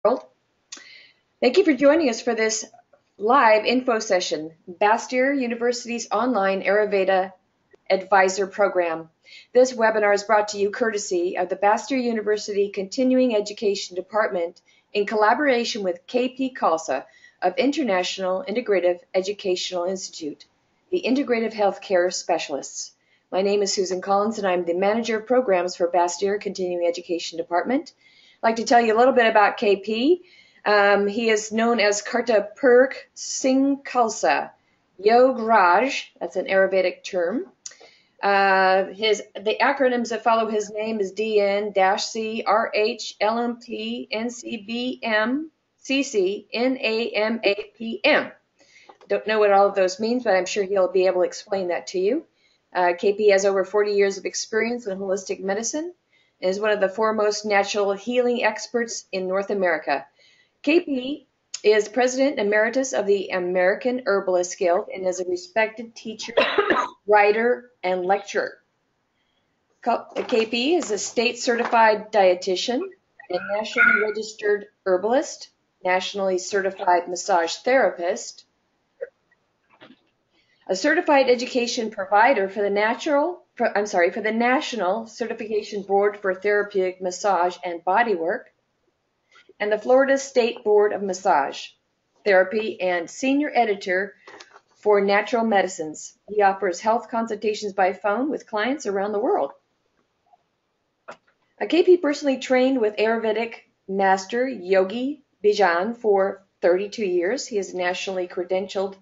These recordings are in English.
World. Thank you for joining us for this live info session, Bastyr University's online Ayurveda Advisor Program. This webinar is brought to you courtesy of the Bastyr University Continuing Education Department in collaboration with Kp Khalsa of International Integrative Educational Institute, the Integrative Healthcare Specialists. My name is Susan Collins and I'm the Manager of Programs for Bastyr Continuing Education Department. I'd like to tell you a little bit about KP. He is known as Karta, Purkh, Singh, Khalsa, Yog Raj, that's an Ayurvedic term. The acronyms that follow his name is DN-C, RH, LMP, NCBM, CC, NAMAPM. Don't know what all of those means, but I'm sure he'll be able to explain that to you. KP has over 40 years of experience in holistic medicine and is one of the foremost natural healing experts in North America. KP is President Emeritus of the American Herbalist Guild and is a respected teacher, writer, and lecturer. KP is a state-certified dietitian, a nationally registered herbalist, nationally certified massage therapist, a certified education provider for the National Certification Board for Therapeutic Massage and Bodywork, and the Florida State Board of Massage Therapy, and senior editor for Natural Medicines. He offers health consultations by phone with clients around the world. KP personally trained with Ayurvedic master Yogi Bijan for 32 years. He is nationally credentialed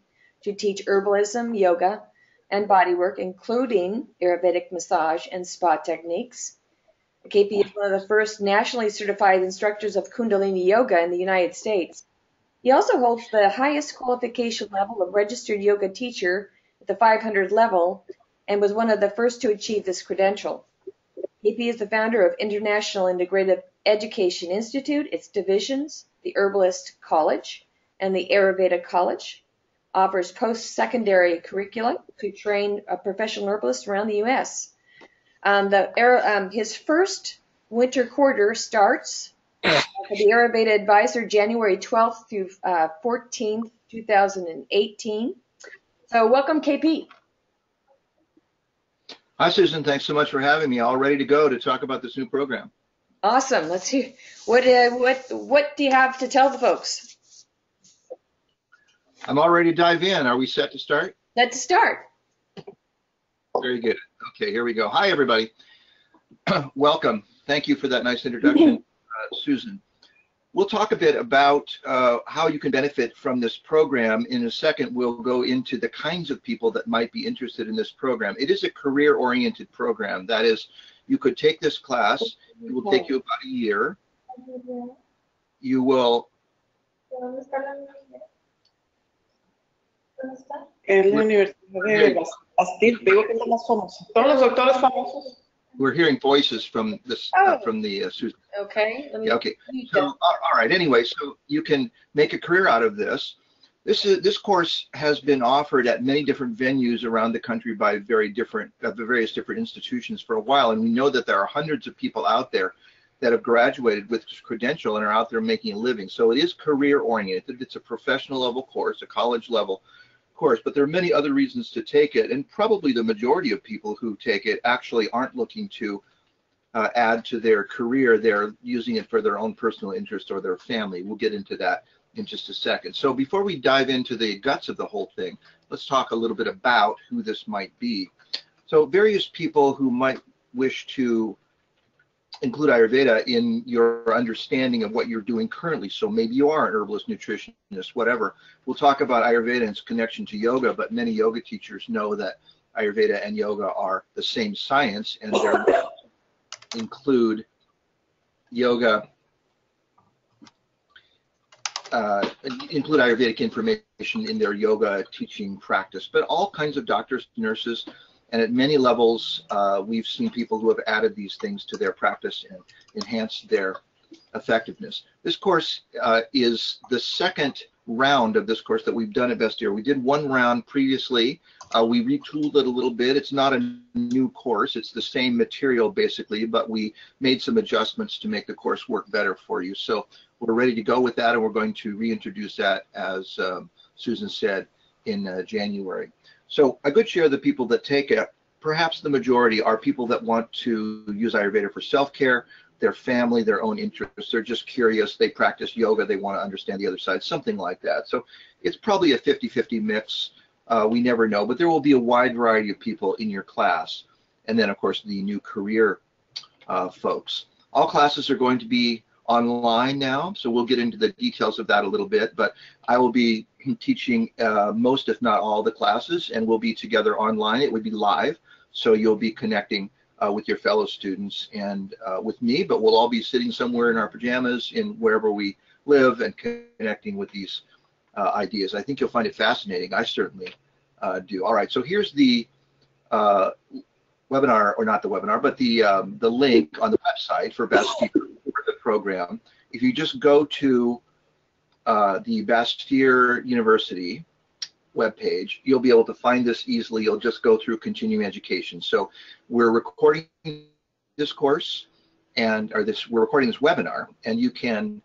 to teach herbalism, yoga, and bodywork, including Ayurvedic massage and spa techniques. KP is one of the first nationally certified instructors of Kundalini Yoga in the United States. He also holds the highest qualification level of registered yoga teacher at the 500 level and was one of the first to achieve this credential. KP is the founder of International Integrative Education Institute, its divisions, the Herbalist College and the Ayurveda College. Offers post-secondary curricula to train professional herbalists around the U.S. His first winter quarter starts for the Ayurveda Advisor January 12th through 14th, 2018. So welcome, KP. Hi, Susan. Thanks so much for having me. All ready to go to talk about this new program. Awesome. Let's hear what do you have to tell the folks? I'm all ready to dive in. Are we set to start? Let's start. Very good. Okay, here we go. Hi, everybody. Welcome. Thank you for that nice introduction, Susan. We'll talk a bit about how you can benefit from this program. In a second, we'll go into the kinds of people that might be interested in this program. It is a career-oriented program. That is, you could take this class. It will take you about a year. You will... Es la Universidad de Bastyr, digo que es la más famosa. Todos los doctores famosos. We're hearing voices from this from the Susan. Okay. Yeah, okay. So all right. Anyway, so you can make a career out of this. This course has been offered at many different venues around the country by various different institutions for a while, and we know that there are hundreds of people out there that have graduated with this credential and are out there making a living. So it is career oriented. It's a professional level course, a college level course, but there are many other reasons to take it, and probably the majority of people who take it actually aren't looking to add to their career. They're using it for their own personal interest or their family. We'll get into that in just a second. So before we dive into the guts of the whole thing, let's talk a little bit about who this might be. So various people who might wish to include Ayurveda in your understanding of what you're doing currently. So maybe you are an herbalist, nutritionist, whatever. We'll talk about Ayurveda and its connection to yoga, but many yoga teachers know that Ayurveda and yoga are the same science, and they include yoga, include Ayurvedic information in their yoga teaching practice. But all kinds of doctors, nurses, and at many levels, we've seen people who have added these things to their practice and enhanced their effectiveness. This course is the second round of this course that we've done at Bastyr. We did one round previously. We retooled it a little bit. It's not a new course. It's the same material basically, but we made some adjustments to make the course work better for you. So we're ready to go with that, and we're going to reintroduce that, as Susan said, in January. So a good share of the people that take it, perhaps the majority, are people that want to use Ayurveda for self-care, their family, their own interests. They're just curious. They practice yoga. They want to understand the other side, something like that. So it's probably a 50-50 mix. We never know, but there will be a wide variety of people in your class. And then, of course, the new career folks. All classes are going to be online now, so we'll get into the details of that a little bit, but I will be teaching most, if not all, the classes, and we'll be together online. It would be live, so you'll be connecting with your fellow students and with me, but we'll all be sitting somewhere in our pajamas in wherever we live and connecting with these ideas. I think you'll find it fascinating. I certainly do. All right, so here's the webinar, or not the webinar, but the link on the website for Bastyr for the program. If you just go to the Bastyr University webpage, you'll be able to find this easily. You'll just go through continuing education. So we're recording this course, we're recording this webinar, and you can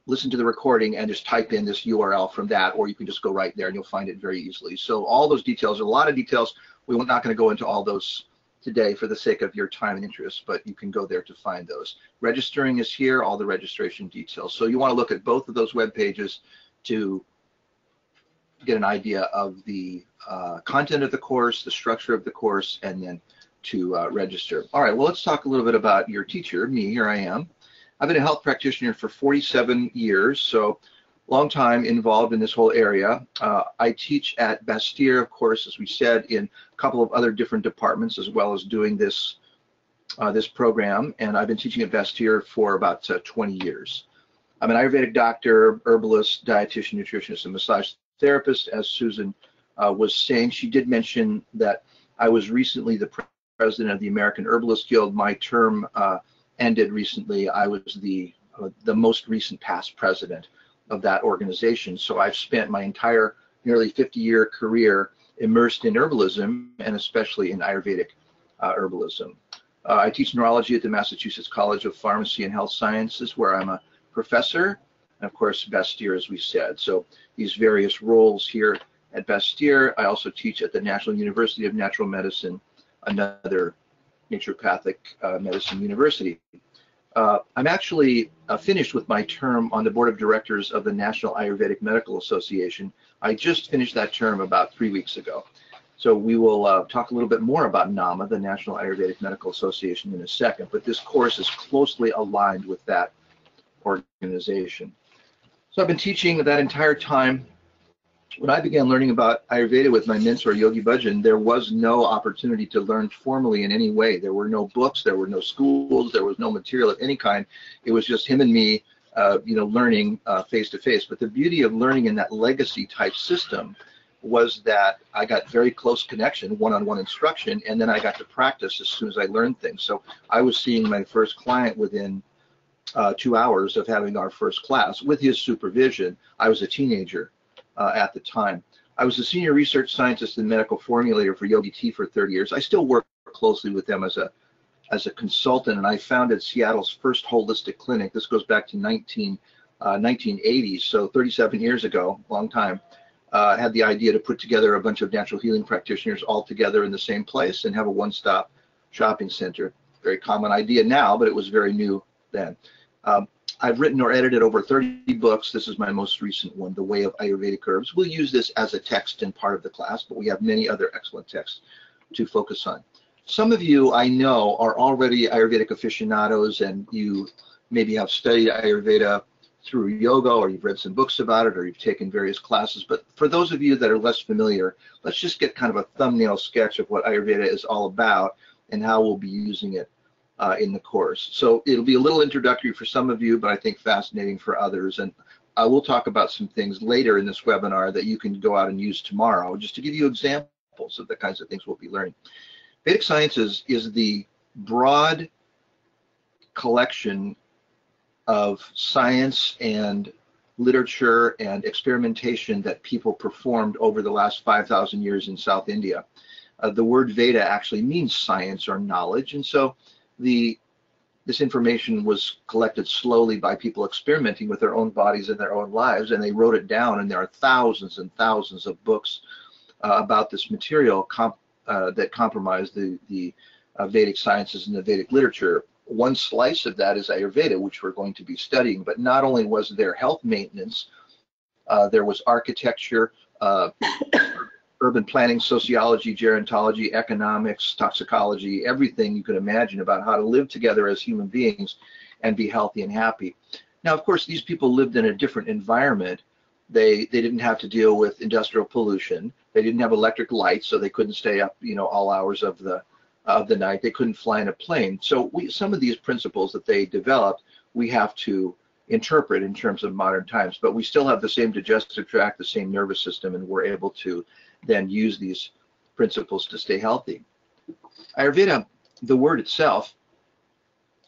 listen to the recording and just type in this URL from that, or you can just go right there and you'll find it very easily. So all those details, a lot of details. We're not going to go into all those today for the sake of your time and interest, but you can go there to find those. Registering is here, all the registration details. So you want to look at both of those web pages to get an idea of the content of the course, the structure of the course, and then to register. All right, well, let's talk a little bit about your teacher, me. Here I am. I've been a health practitioner for 47 years, so long time involved in this whole area. I teach at Bastyr, of course, as we said, in a couple of other different departments, as well as doing this this program, and I've been teaching at Bastyr for about 20 years. I'm an Ayurvedic doctor, herbalist, dietitian, nutritionist, and massage therapist. As Susan was saying, she did mention that I was recently the president of the American Herbalist Guild. My term ended recently. I was the most recent past president of that organization. So I've spent my entire nearly 50-year career immersed in herbalism, and especially in Ayurvedic herbalism. I teach neurology at the Massachusetts College of Pharmacy and Health Sciences, where I'm a professor, and of course Bastyr, as we said. So these various roles here at Bastyr. I also teach at the National University of Natural Medicine, another naturopathic medicine university. I'm actually finished with my term on the board of directors of the National Ayurvedic Medical Association. I just finished that term about 3 weeks ago. So we will talk a little bit more about NAMA, the National Ayurvedic Medical Association, in a second, but this course is closely aligned with that organization. So I've been teaching that entire time. When I began learning about Ayurveda with my mentor, Yogi Bhajan, there was no opportunity to learn formally in any way. There were no books, there were no schools, there was no material of any kind. It was just him and me, learning face to face. But the beauty of learning in that legacy type system was that I got very close connection, one-on-one instruction, and then I got to practice as soon as I learned things. So I was seeing my first client within 2 hours of having our first class with his supervision. I was a teenager at the time. I was a senior research scientist and medical formulator for Yogi Tea for 30 years. I still work closely with them as a consultant, and I founded Seattle's first holistic clinic. This goes back to 1980, so 37 years ago, long time. Had the idea to put together a bunch of natural healing practitioners all together in the same place and have a one-stop shopping center. Very common idea now, but it was very new then. I've written or edited over 30 books. This is my most recent one, The Way of Ayurvedic Herbs. We'll use this as a text in part of the class, but we have many other excellent texts to focus on. Some of you I know are already Ayurvedic aficionados, and you maybe have studied Ayurveda through yoga, or you've read some books about it, or you've taken various classes. But for those of you that are less familiar, let's just get kind of a thumbnail sketch of what Ayurveda is all about and how we'll be using it in the course. So it'll be a little introductory for some of you, but I think fascinating for others. And I will talk about some things later in this webinar that you can go out and use tomorrow, just to give you examples of the kinds of things we'll be learning. Vedic Sciences is the broad collection of science and literature and experimentation that people performed over the last 5,000 years in South India. The word Veda actually means science or knowledge, and so the this information was collected slowly by people experimenting with their own bodies and their own lives, and they wrote it down, and there are thousands and thousands of books about this material that comprise the Vedic sciences and the Vedic literature. One slice of that is Ayurveda, which we're going to be studying, but not only was there health maintenance, there was architecture, urban planning, sociology, gerontology, economics, toxicology, everything you could imagine about how to live together as human beings and be healthy and happy. Now, of course, these people lived in a different environment. They didn't have to deal with industrial pollution. They didn't have electric lights, so they couldn't stay up, all hours of the night. They couldn't fly in a plane. So some of these principles that they developed, we have to interpret in terms of modern times, but we still have the same digestive tract, the same nervous system, and we're able to then use these principles to stay healthy. Ayurveda, the word itself,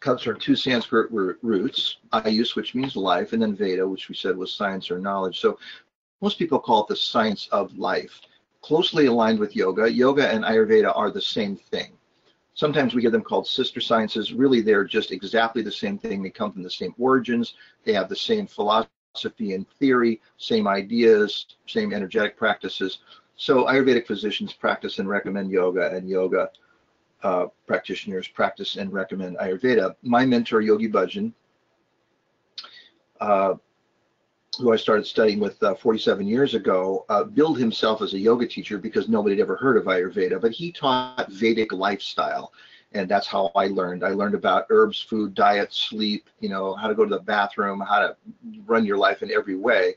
comes from two Sanskrit roots, Ayus, which means life, and then Veda, which we said was science or knowledge. So most people call it the science of life. Closely aligned with yoga. Yoga and Ayurveda are the same thing. Sometimes we get them called sister sciences. Really, they're just exactly the same thing. They come from the same origins. They have the same philosophy and theory, same ideas, same energetic practices. So Ayurvedic physicians practice and recommend yoga, and yoga practitioners practice and recommend Ayurveda. My mentor, Yogi Bhajan, who I started studying with 47 years ago, billed himself as a yoga teacher because nobody had ever heard of Ayurveda, but he taught Vedic lifestyle, and that's how I learned. I learned about herbs, food, diet, sleep, how to go to the bathroom, how to run your life in every way,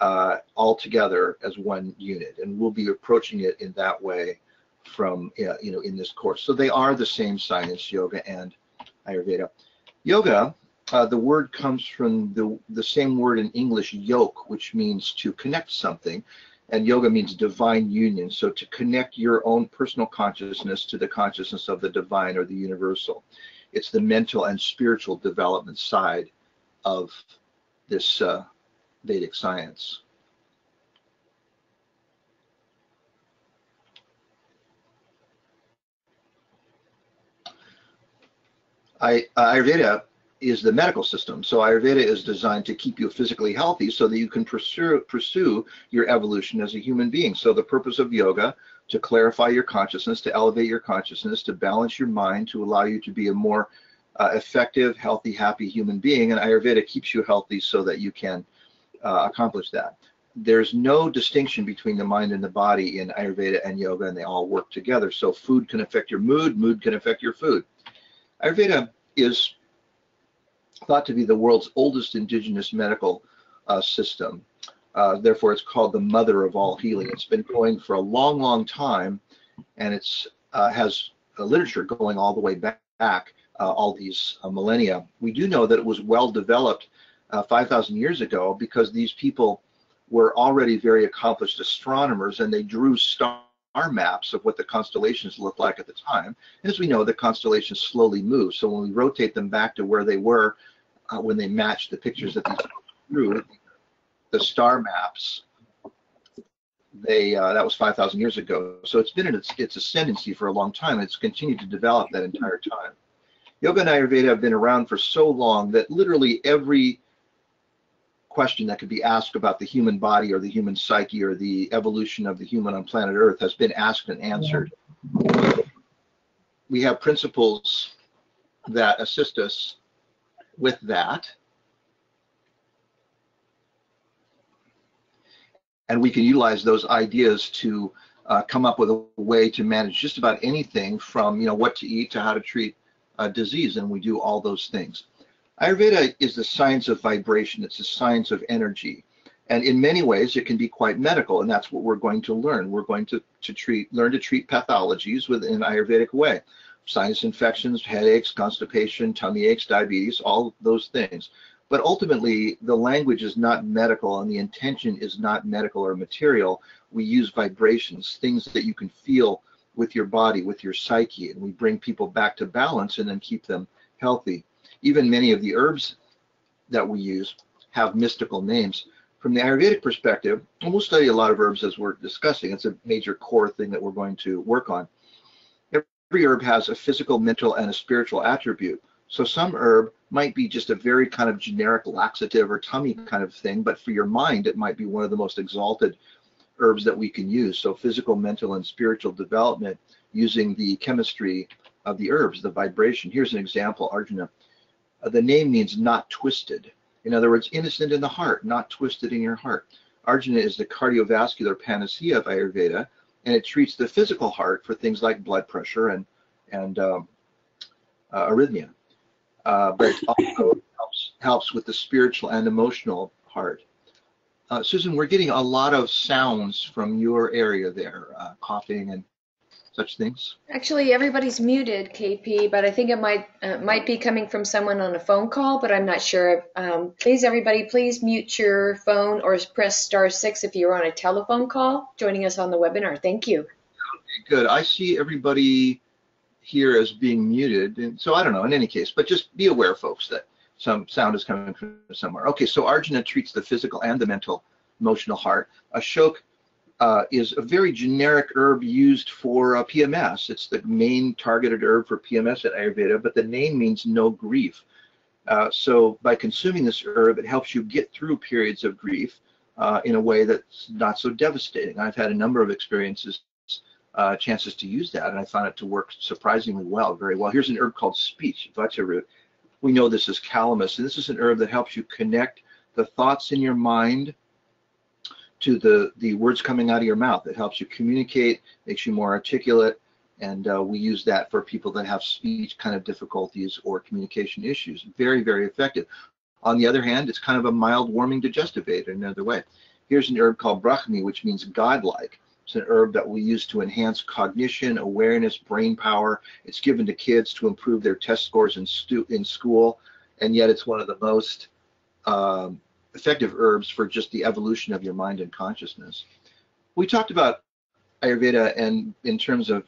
all together as one unit, and we'll be approaching it in that way from, in this course. So they are the same science, yoga and Ayurveda. Yoga, the word comes from the same word in English, yoke, which means to connect something, and yoga means divine union. So to connect your own personal consciousness to the consciousness of the divine or the universal. It's the mental and spiritual development side of this Vedic science. Ayurveda is the medical system. So Ayurveda is designed to keep you physically healthy so that you can pursue your evolution as a human being. So the purpose of yoga, to clarify your consciousness, to elevate your consciousness, to balance your mind, to allow you to be a more effective, healthy, happy human being. And Ayurveda keeps you healthy so that you can accomplish that. There's no distinction between the mind and the body in Ayurveda and yoga, and they all work together. So food can affect your mood, mood can affect your food. Ayurveda is thought to be the world's oldest indigenous medical system. Therefore, it's called the mother of all healing. It's been going for a long, long time, and it's has a literature going all the way back all these millennia. We do know that it was well developed 5,000 years ago because these people were already very accomplished astronomers, and they drew star maps of what the constellations looked like at the time. And as we know, the constellations slowly move. So when we rotate them back to where they were when they matched the pictures that these drew, the star maps, that was 5,000 years ago. So it's been in its ascendancy for a long time. It's continued to develop that entire time. Yoga and Ayurveda have been around for so long that literally every question that could be asked about the human body or the human psyche or the evolution of the human on planet Earth has been asked and answered. We have principles that assist us with that, and we can utilize those ideas to come up with a way to manage just about anything from what to eat to how to treat disease, and we do all those things. Ayurveda is the science of vibration. It's the science of energy. And in many ways, it can be quite medical, and that's what we're going to learn. We're going to learn to treat pathologies within an Ayurvedic way. Sinus infections, headaches, constipation, tummy aches, diabetes, all those things. But ultimately, the language is not medical, and the intention is not medical or material. We use vibrations, things that you can feel with your body, with your psyche, and we bring people back to balance and then keep them healthy. Even many of the herbs that we use have mystical names. From the Ayurvedic perspective, and we'll study a lot of herbs as we're discussing, it's a major core thing that we're going to work on. Every herb has a physical, mental, and a spiritual attribute. So some herb might be just a very kind of generic laxative or tummy kind of thing, but for your mind, it might be one of the most exalted herbs that we can use. So physical, mental, and spiritual development using the chemistry of the herbs, the vibration. Here's an example, Arjuna. The name means not twisted. In other words, innocent in the heart, not twisted in your heart. Arjuna is the cardiovascular panacea of Ayurveda, and it treats the physical heart for things like blood pressure and arrhythmia. But it also helps with the spiritual and emotional heart. Susan, we're getting a lot of sounds from your area there, coughing and such things. Actually, everybody's muted, KP, but I think it might be coming from someone on a phone call, but I'm not sure. Please, everybody, please mute your phone or press *6 if you're on a telephone call joining us on the webinar. Thank you. Okay, good. I see everybody here as being muted, and so I don't know, in any case, but just be aware, folks, that some sound is coming from somewhere. Okay, so Arjuna treats the physical and the mental, emotional heart. Ashok is a very generic herb used for PMS. It's the main targeted herb for PMS at Ayurveda, but the name means no grief. So by consuming this herb, it helps you get through periods of grief in a way that's not so devastating. I've had a number of experiences, chances to use that, and I found it to work surprisingly well, very well. Here's an herb called speech, vacha root. We know this is calamus, and this is an herb that helps you connect the thoughts in your mind to the words coming out of your mouth. It helps you communicate, makes you more articulate, and we use that for people that have speech kind of difficulties or communication issues. Very, very effective. On the other hand, it's kind of a mild warming digestive aid in another way. Here's an herb called brahmi, which means godlike. It's an herb that we use to enhance cognition, awareness, brain power. It's given to kids to improve their test scores in school, and yet it's one of the most effective herbs for just the evolution of your mind and consciousness. We talked about Ayurveda and in terms of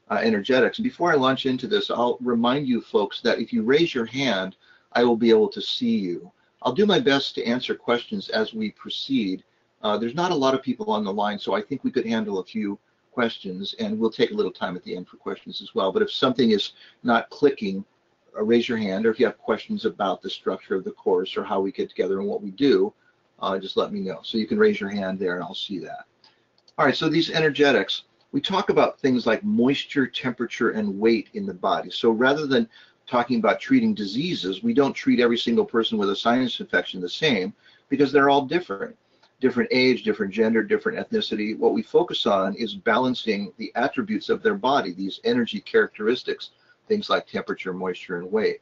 energetics. Before I launch into this, I'll remind you folks that if you raise your hand, I will be able to see you. I'll do my best to answer questions as we proceed. There's not a lot of people on the line, so I think we could handle a few questions, and we'll take a little time at the end for questions as well. But if something is not clicking, raise your hand, or if you have questions about the structure of the course or how we get together and what we do, just let me know. So you can raise your hand there and I'll see that. All right, so these energetics, we talk about things like moisture, temperature, and weight in the body. So rather than talking about treating diseases, we don't treat every single person with a sinus infection the same, because they're all different. Different age, different gender, different ethnicity. What we focus on is balancing the attributes of their body, these energy characteristics, things like temperature, moisture, and weight.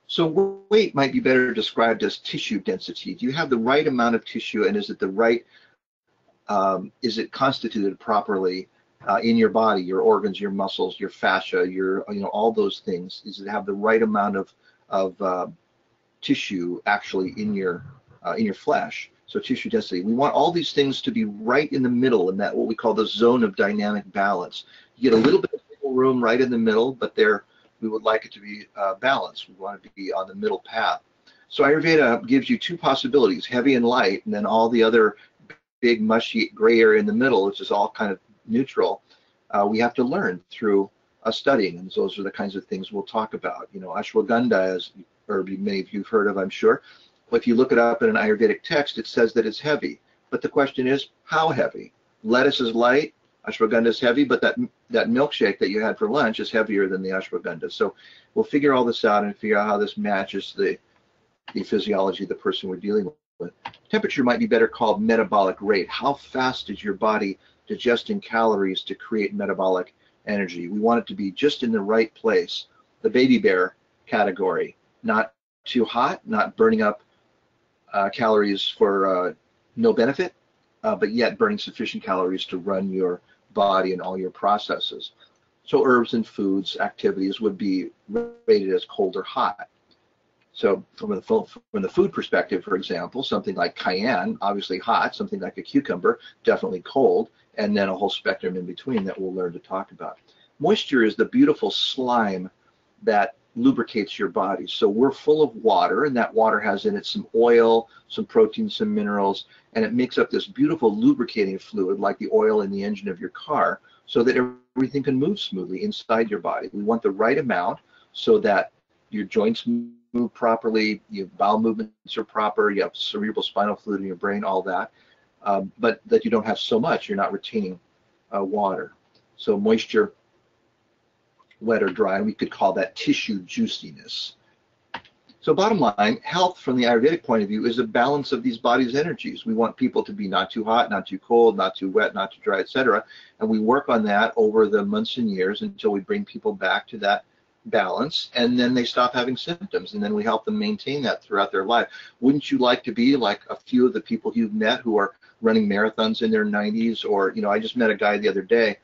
So weight might be better described as tissue density. Do you have the right amount of tissue, and is it the right, is it constituted properly in your body, your organs, your muscles, your fascia, your, all those things? Does it have the right amount of tissue actually in your flesh? So tissue density. We want all these things to be right in the middle, in that what we call the zone of dynamic balance. You get a little bit of wiggle room right in the middle, but there we would like it to be balanced. We want it to be on the middle path. So Ayurveda gives you two possibilities, heavy and light, and then all the other big mushy gray area in the middle, which is all kind of neutral. We have to learn through studying, and those are the kinds of things we'll talk about. Ashwagandha, as many of you have heard of, I'm sure. If you look it up in an Ayurvedic text, it says that it's heavy. But the question is, how heavy? Lettuce is light, ashwagandha is heavy, but that milkshake that you had for lunch is heavier than the ashwagandha. So we'll figure all this out and figure out how this matches the physiology of the person we're dealing with. Temperature might be better called metabolic rate. How fast is your body digesting calories to create metabolic energy? We want it to be just in the right place. The baby bear category, not too hot, not burning up calories for no benefit, but yet burning sufficient calories to run your body and all your processes. So herbs and foods, activities would be rated as cold or hot. So from the food perspective, for example, something like cayenne, obviously hot, something like a cucumber, definitely cold, and then a whole spectrum in between that we'll learn to talk about. Moisture is the beautiful slime that lubricates your body. So we're full of water, and that water has in it some oil, some protein, some minerals, and it makes up this beautiful lubricating fluid like the oil in the engine of your car, so that everything can move smoothly inside your body. We want the right amount so that your joints move properly, your bowel movements are proper, you have cerebral spinal fluid in your brain, all that, but that you don't have so much, you're not retaining water. So moisture, wet or dry, and we could call that tissue juiciness. So bottom line, health from the Ayurvedic point of view is a balance of these body's energies. We want people to be not too hot, not too cold, not too wet, not too dry, etc. And we work on that over the months and years until we bring people back to that balance, and then they stop having symptoms, and then we help them maintain that throughout their life. Wouldn't you like to be like a few of the people you've met who are running marathons in their 90s? Or, I just met a guy the other day,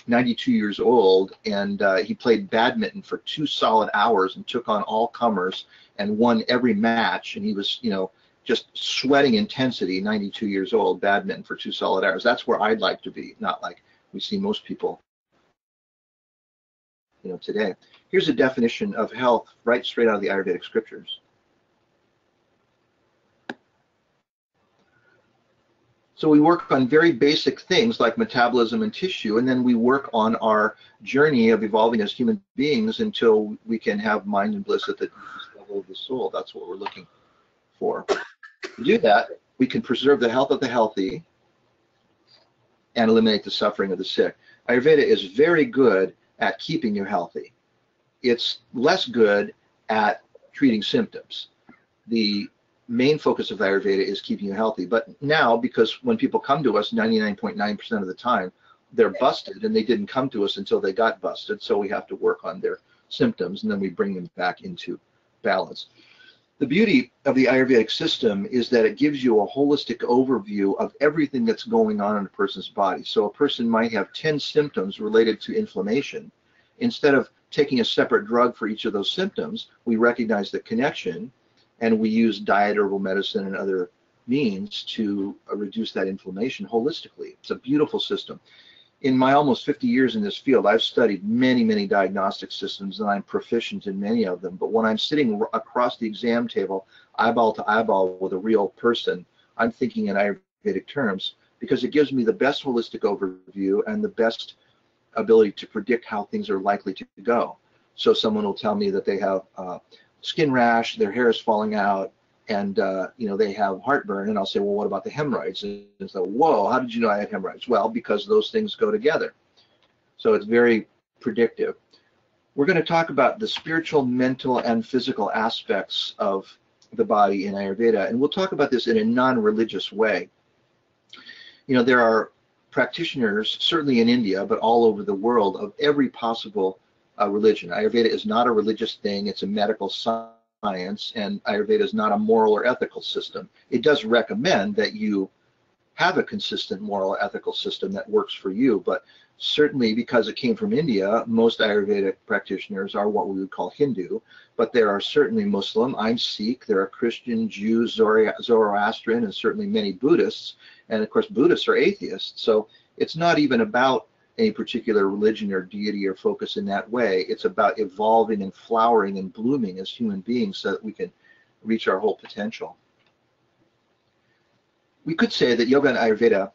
92 years old, and he played badminton for 2 solid hours and took on all comers and won every match, and he was just sweating intensity. 92 years old, badminton for 2 solid hours. That's where I'd like to be, not like we see most people today. Here's a definition of health right straight out of the Ayurvedic scriptures. So we work on very basic things like metabolism and tissue, and then we work on our journey of evolving as human beings until we can have mind and bliss at the level of the soul. That's what we're looking for. To do that, we can preserve the health of the healthy and eliminate the suffering of the sick. Ayurveda is very good at keeping you healthy. It's less good at treating symptoms. The main focus of Ayurveda is keeping you healthy. But now, because when people come to us 99.9% of the time, they're busted, and they didn't come to us until they got busted, so we have to work on their symptoms, and then we bring them back into balance. The beauty of the Ayurvedic system is that it gives you a holistic overview of everything that's going on in a person's body. So a person might have 10 symptoms related to inflammation. Instead of taking a separate drug for each of those symptoms, we recognize the connection, and we use diet, herbal medicine, and other means to reduce that inflammation holistically. It's a beautiful system. In my almost 50 years in this field, I've studied many, many diagnostic systems, and I'm proficient in many of them. But when I'm sitting across the exam table, eyeball to eyeball with a real person, I'm thinking in Ayurvedic terms, because it gives me the best holistic overview and the best ability to predict how things are likely to go. So someone will tell me that they have skin rash, their hair is falling out, and they have heartburn, and I'll say, well, what about the hemorrhoids? And so, whoa, how did you know I had hemorrhoids? Well, because those things go together. So it's very predictive. We're going to talk about the spiritual, mental, and physical aspects of the body in Ayurveda, and we'll talk about this in a non-religious way. There are practitioners, certainly in India, but all over the world, of every possible religion. Ayurveda is not a religious thing, it's a medical science, and Ayurveda is not a moral or ethical system. It does recommend that you have a consistent moral or ethical system that works for you, but certainly because it came from India, most Ayurvedic practitioners are what we would call Hindu, but there are certainly Muslim, I'm Sikh, there are Christian, Jews, Zoroastrian, and certainly many Buddhists, and of course Buddhists are atheists. So it's not even about any particular religion or deity or focus in that way. It's about evolving and flowering and blooming as human beings so that we can reach our whole potential. We could say that yoga and Ayurveda,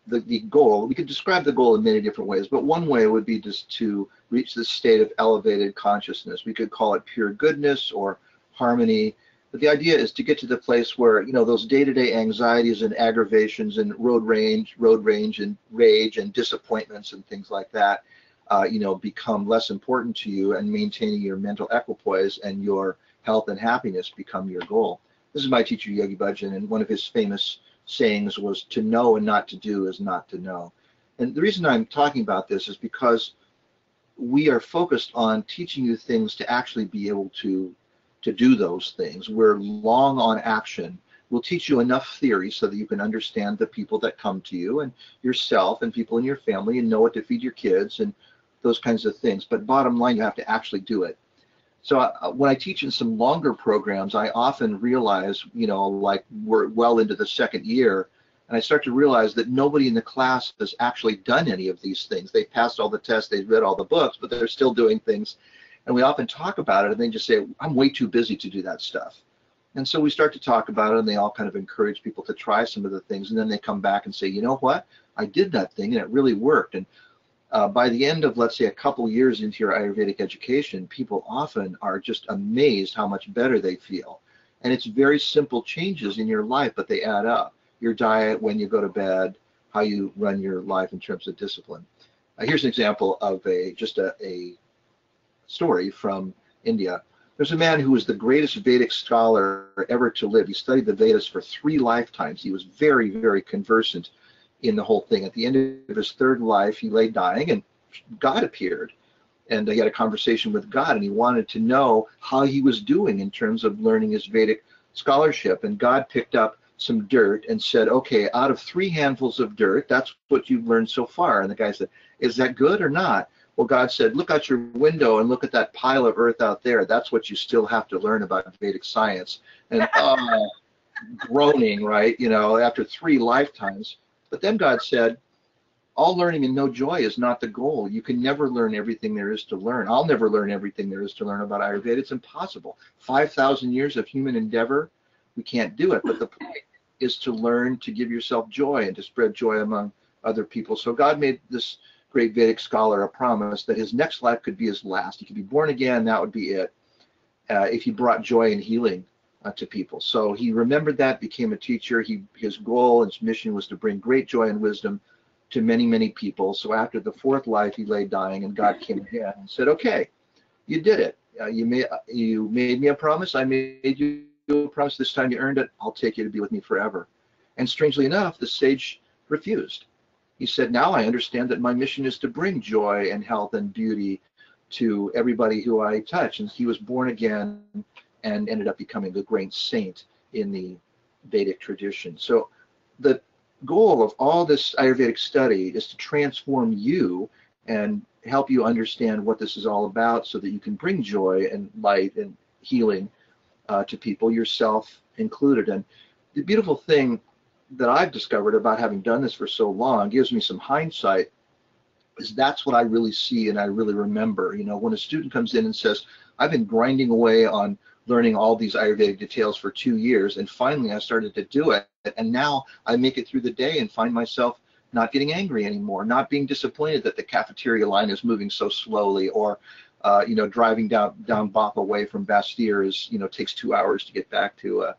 the goal, we could describe the goal in many different ways, but one way would be just to reach this state of elevated consciousness. We could call it pure goodness or harmony. But the idea is to get to the place where, those day-to-day anxieties and aggravations and road rage and rage and disappointments and things like that, become less important to you, and maintaining your mental equipoise and your health and happiness become your goal. This is my teacher, Yogi Bhajan, and one of his famous sayings was, to know and not to do is not to know. And the reason I'm talking about this is because we are focused on teaching you things to actually be able to do those things. We're long on action. We'll teach you enough theory so that you can understand the people that come to you and yourself and people in your family, and know what to feed your kids and those kinds of things. But bottom line, you have to actually do it. So when I teach in some longer programs, I often realize, like we're well into the second year, and I start to realize that nobody in the class has actually done any of these things. They passed all the tests, they've read all the books, but they're still doing things. And we often talk about it, and they just say, I'm way too busy to do that stuff. And so we start to talk about it, and they all kind of encourage people to try some of the things, and then they come back and say, you know what, I did that thing, and it really worked. And By the end of, let's say, a couple years into your Ayurvedic education, people often are just amazed how much better they feel. And it's very simple changes in your life, but they add up. Your diet, when you go to bed, how you run your life in terms of discipline. Here's an example of just a story from India. There's a man who was the greatest Vedic scholar ever to live. He studied the Vedas for 3 lifetimes. He was very, very conversant in the whole thing. At the end of his 3rd life, he lay dying, and God appeared. And he had a conversation with God, and he wanted to know how he was doing in terms of learning his Vedic scholarship. And God picked up some dirt and said, okay, out of 3 handfuls of dirt, that's what you've learned so far. And the guy said, is that good or not? Well, God said, look out your window and look at that pile of earth out there. That's what you still have to learn about Vedic science. And groaning, right, after 3 lifetimes. But then God said, all learning and no joy is not the goal. You can never learn everything there is to learn. I'll never learn everything there is to learn about Ayurveda. It's impossible. 5,000 years of human endeavor, we can't do it. But the point is to learn to give yourself joy and to spread joy among other people. So God made this great Vedic scholar a promise that his next life could be his last. He could be born again, that would be it, if he brought joy and healing to people. So he remembered that, became a teacher. His goal and his mission was to bring great joy and wisdom to many, many people. So after the 4th life, he lay dying, and God came again and said, okay, you did it. You made me a promise. I made you a promise. This time you earned it. I'll take you to be with me forever. And strangely enough, the sage refused. He said, now I understand that my mission is to bring joy and health and beauty to everybody who I touch. And he was born again and ended up becoming a great saint in the Vedic tradition. So the goal of all this Ayurvedic study is to transform you and help you understand what this is all about so that you can bring joy and light and healing to people, yourself included. And the beautiful thing that I've discovered about having done this for so long, gives me some hindsight, is that's what I really see and I really remember. When a student comes in and says, I've been grinding away on learning all these Ayurvedic details for 2 years, and finally I started to do it, and now I make it through the day and find myself not getting angry anymore, not being disappointed that the cafeteria line is moving so slowly, or driving down Bapa way from Bastyr takes 2 hours to get back to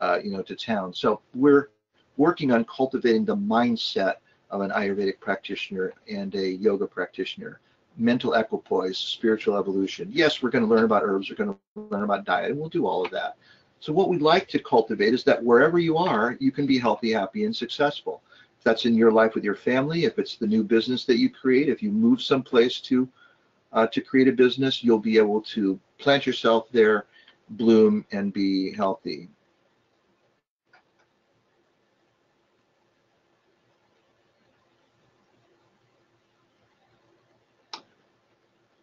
to town. So we're working on cultivating the mindset of an Ayurvedic practitioner and a yoga practitioner, mental equipoise, spiritual evolution. Yes, we're going to learn about herbs, we're going to learn about diet, and we'll do all of that. So what we'd like to cultivate is that wherever you are, you can be healthy, happy, and successful. If that's in your life with your family, if it's the new business that you create, if you move someplace to create a business, you'll be able to plant yourself there, bloom, and be healthy.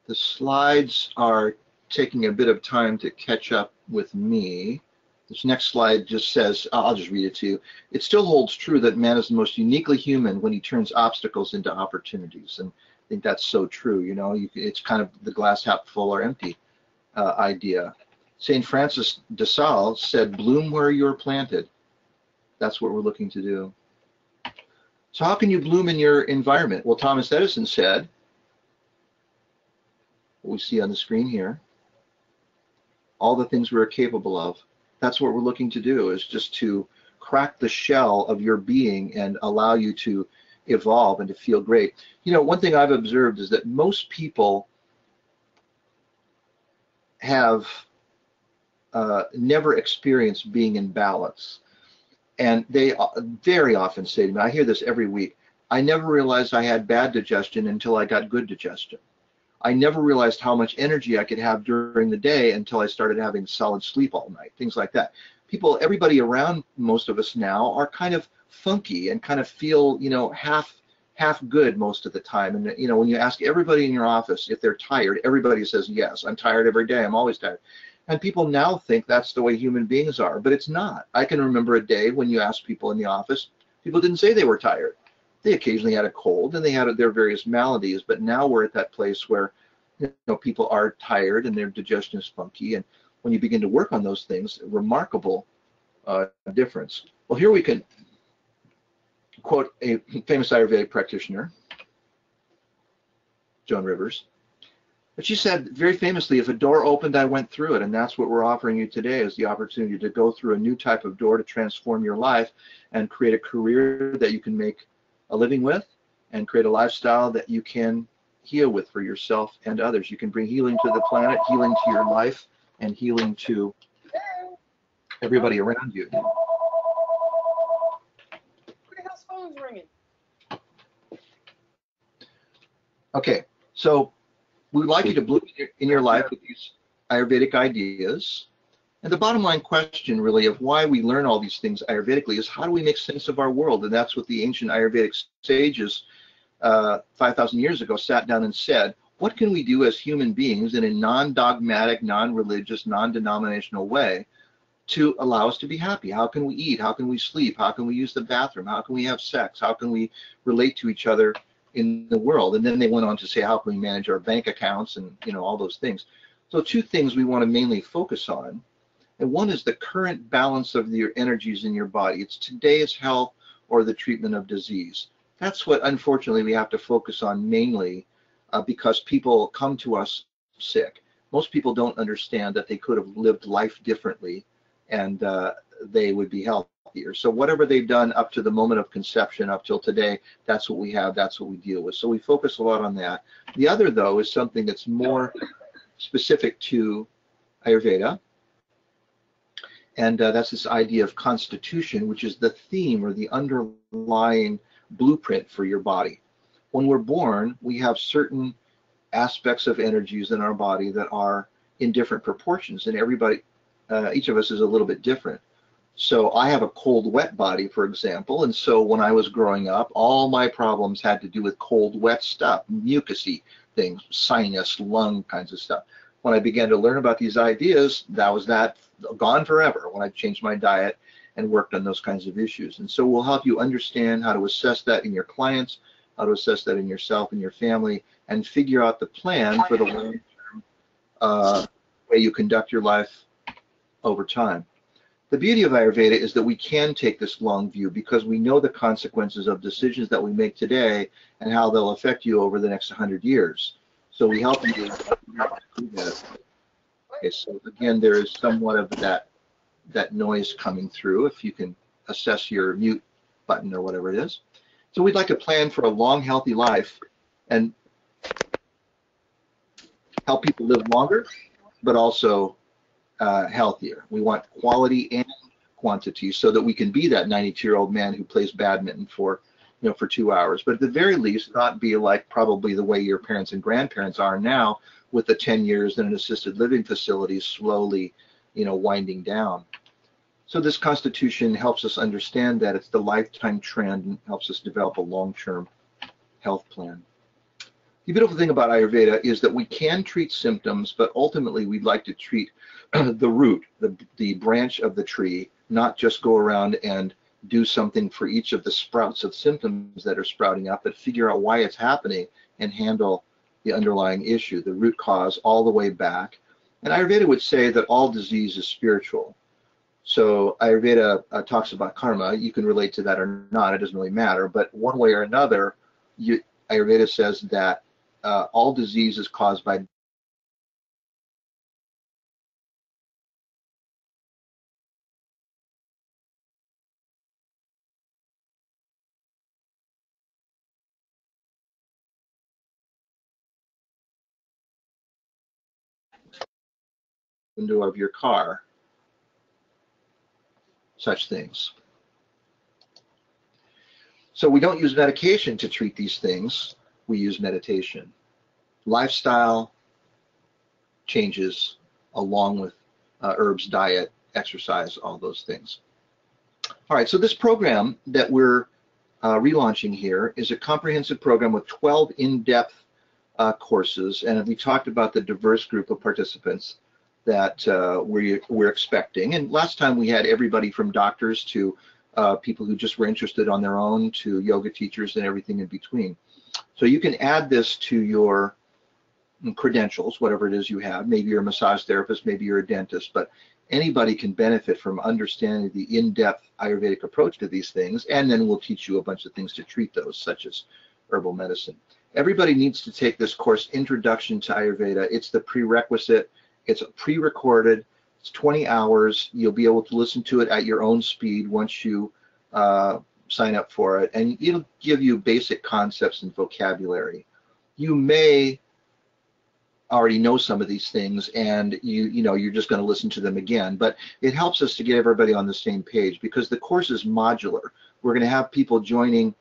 The slides are taking a bit of time to catch up with me. This next slide just says, I'll just read it to you. It still holds true that man is the most uniquely human when he turns obstacles into opportunities. And I think that's so true. It's kind of the glass half full or empty idea. St. Francis de Sales said, bloom where you're planted. That's what we're looking to do. So how can you bloom in your environment? Well, Thomas Edison said, what we see on the screen here, all the things we're capable of. That's what we're looking to do, is just to crack the shell of your being and allow you to evolve and to feel great. One thing I've observed is that most people have never experienced being in balance. And they very often say to me, I hear this every week, I never realized I had bad digestion until I got good digestion. I never realized how much energy I could have during the day until I started having solid sleep all night, things like that. Everybody around most of us now are kind of funky and kind of feel, half good most of the time. And, when you ask everybody in your office if they're tired, everybody says, yes, I'm tired every day, I'm always tired. And people now think that's the way human beings are, but it's not. I can remember a day when you asked people in the office, people didn't say they were tired. They occasionally had a cold and they had their various maladies, but now we're at that place where people are tired and their digestion is funky. And when you begin to work on those things, remarkable difference. Well, here we can quote a famous Ayurvedic practitioner. Joan Rivers. But she said very famously, if a door opened, I went through it. And that's what we're offering you today, is the opportunity to go through a new type of door to transform your life and create a career that you can make a living with and create a lifestyle that you can heal with for yourself and others. You can bring healing to the planet, healing to your life, and healing to everybody around you. House phone's ringing. Okay, so we would like you to bloom in your life with these Ayurvedic ideas. And the bottom line question, really, of why we learn all these things Ayurvedically is, how do we make sense of our world? And that's what the ancient Ayurvedic sages 5,000 years ago sat down and said, what can we do as human beings in a non-dogmatic, non-religious, non-denominational way to allow us to be happy? How can we eat? How can we sleep? How can we use the bathroom? How can we have sex? How can we relate to each other in the world? And then they went on to say, how can we manage our bank accounts and, you know, all those things. So two things we want to mainly focus on. And one is the current balance of your energies in your body. It's today's health or the treatment of disease. That's what, unfortunately, we have to focus on mainly because people come to us sick. Most people don't understand that they could have lived life differently and they would be healthier. So whatever they've done up to the moment of conception, up till today, that's what we have, that's what we deal with. So we focus a lot on that. The other, though, is something that's more specific to Ayurveda. And that's this idea of constitution, which is the theme or the underlying blueprint for your body. When we're born, we have certain aspects of energies in our body that are in different proportions, and everybody, each of us is a little bit different. So I have a cold, wet body, for example, and so when I was growing up, all my problems had to do with cold, wet stuff, mucousy things, sinus, lung kinds of stuff. When I began to learn about these ideas, that was gone forever when I changed my diet and worked on those kinds of issues. And so we'll help you understand how to assess that in your clients, how to assess that in yourself and your family, and figure out the plan for the long-term way you conduct your life over time. The beauty of Ayurveda is that we can take this long view because we know the consequences of decisions that we make today and how they'll affect you over the next 100 years. So we help you do that. Okay, so again, there is somewhat of that noise coming through, if you can assess your mute button or whatever it is. So we'd like to plan for a long, healthy life and help people live longer, but also healthier. We want quality and quantity so that we can be that 92-year-old man who plays badminton for 2 hours, but at the very least not be like probably the way your parents and grandparents are now, with the 10 years in an assisted living facility slowly, winding down. So this constitution helps us understand that it's the lifetime trend and helps us develop a long-term health plan. The beautiful thing about Ayurveda is that we can treat symptoms, but ultimately we'd like to treat the root, the branch of the tree, not just go around and do something for each of the sprouts of symptoms that are sprouting up, but figure out why it's happening and handle the underlying issue, the root cause, all the way back. And Ayurveda would say that all disease is spiritual. So Ayurveda talks about karma. You can relate to that or not, it doesn't really matter, but one way or another, Ayurveda says that all disease is caused by window of your car, such things. So we don't use medication to treat these things, we use meditation. Lifestyle changes along with herbs, diet, exercise, all those things. All right, so this program that we're relaunching here is a comprehensive program with 12 in-depth courses, and we talked about the diverse group of participants that we're expecting. And last time we had everybody from doctors to people who just were interested on their own to yoga teachers and everything in between. So you can add this to your credentials, whatever it is you have. Maybe you're a massage therapist, maybe you're a dentist, but anybody can benefit from understanding the in-depth Ayurvedic approach to these things, and then we'll teach you a bunch of things to treat those, such as herbal medicine. Everybody needs to take this course, Introduction to Ayurveda. It's the prerequisite. It's pre-recorded. It's 20 hours. You'll be able to listen to it at your own speed once you sign up for it, and it'll give you basic concepts and vocabulary. You may already know some of these things, and you're just going to listen to them again, but it helps us to get everybody on the same page because the course is modular. We're going to have people joining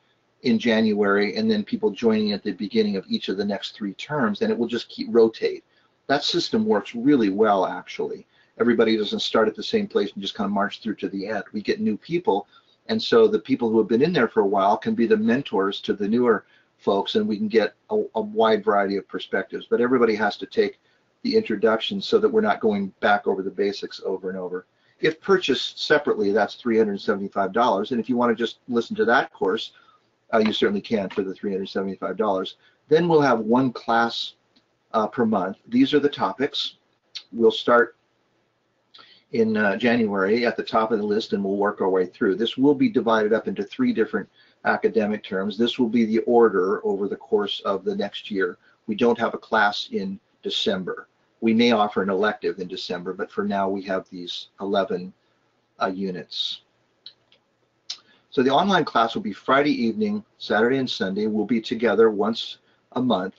in January and then people joining at the beginning of each of the next 3 terms, and it will just keep rotate. That system works really well, actually. Everybody doesn't start at the same place and just kind of march through to the end. We get new people, and so the people who have been in there for a while can be the mentors to the newer folks, and we can get a wide variety of perspectives. But everybody has to take the introduction so that we're not going back over the basics over and over. If purchased separately, that's $375, and if you want to just listen to that course, you certainly can for the $375. Then we'll have 1 class per month. These are the topics. We'll start in January at the top of the list, and we'll work our way through. This will be divided up into 3 different academic terms. This will be the order over the course of the next year. We don't have a class in December. We may offer an elective in December, but for now we have these 11 units. So the online class will be Friday evening, Saturday and Sunday. We'll be together once a month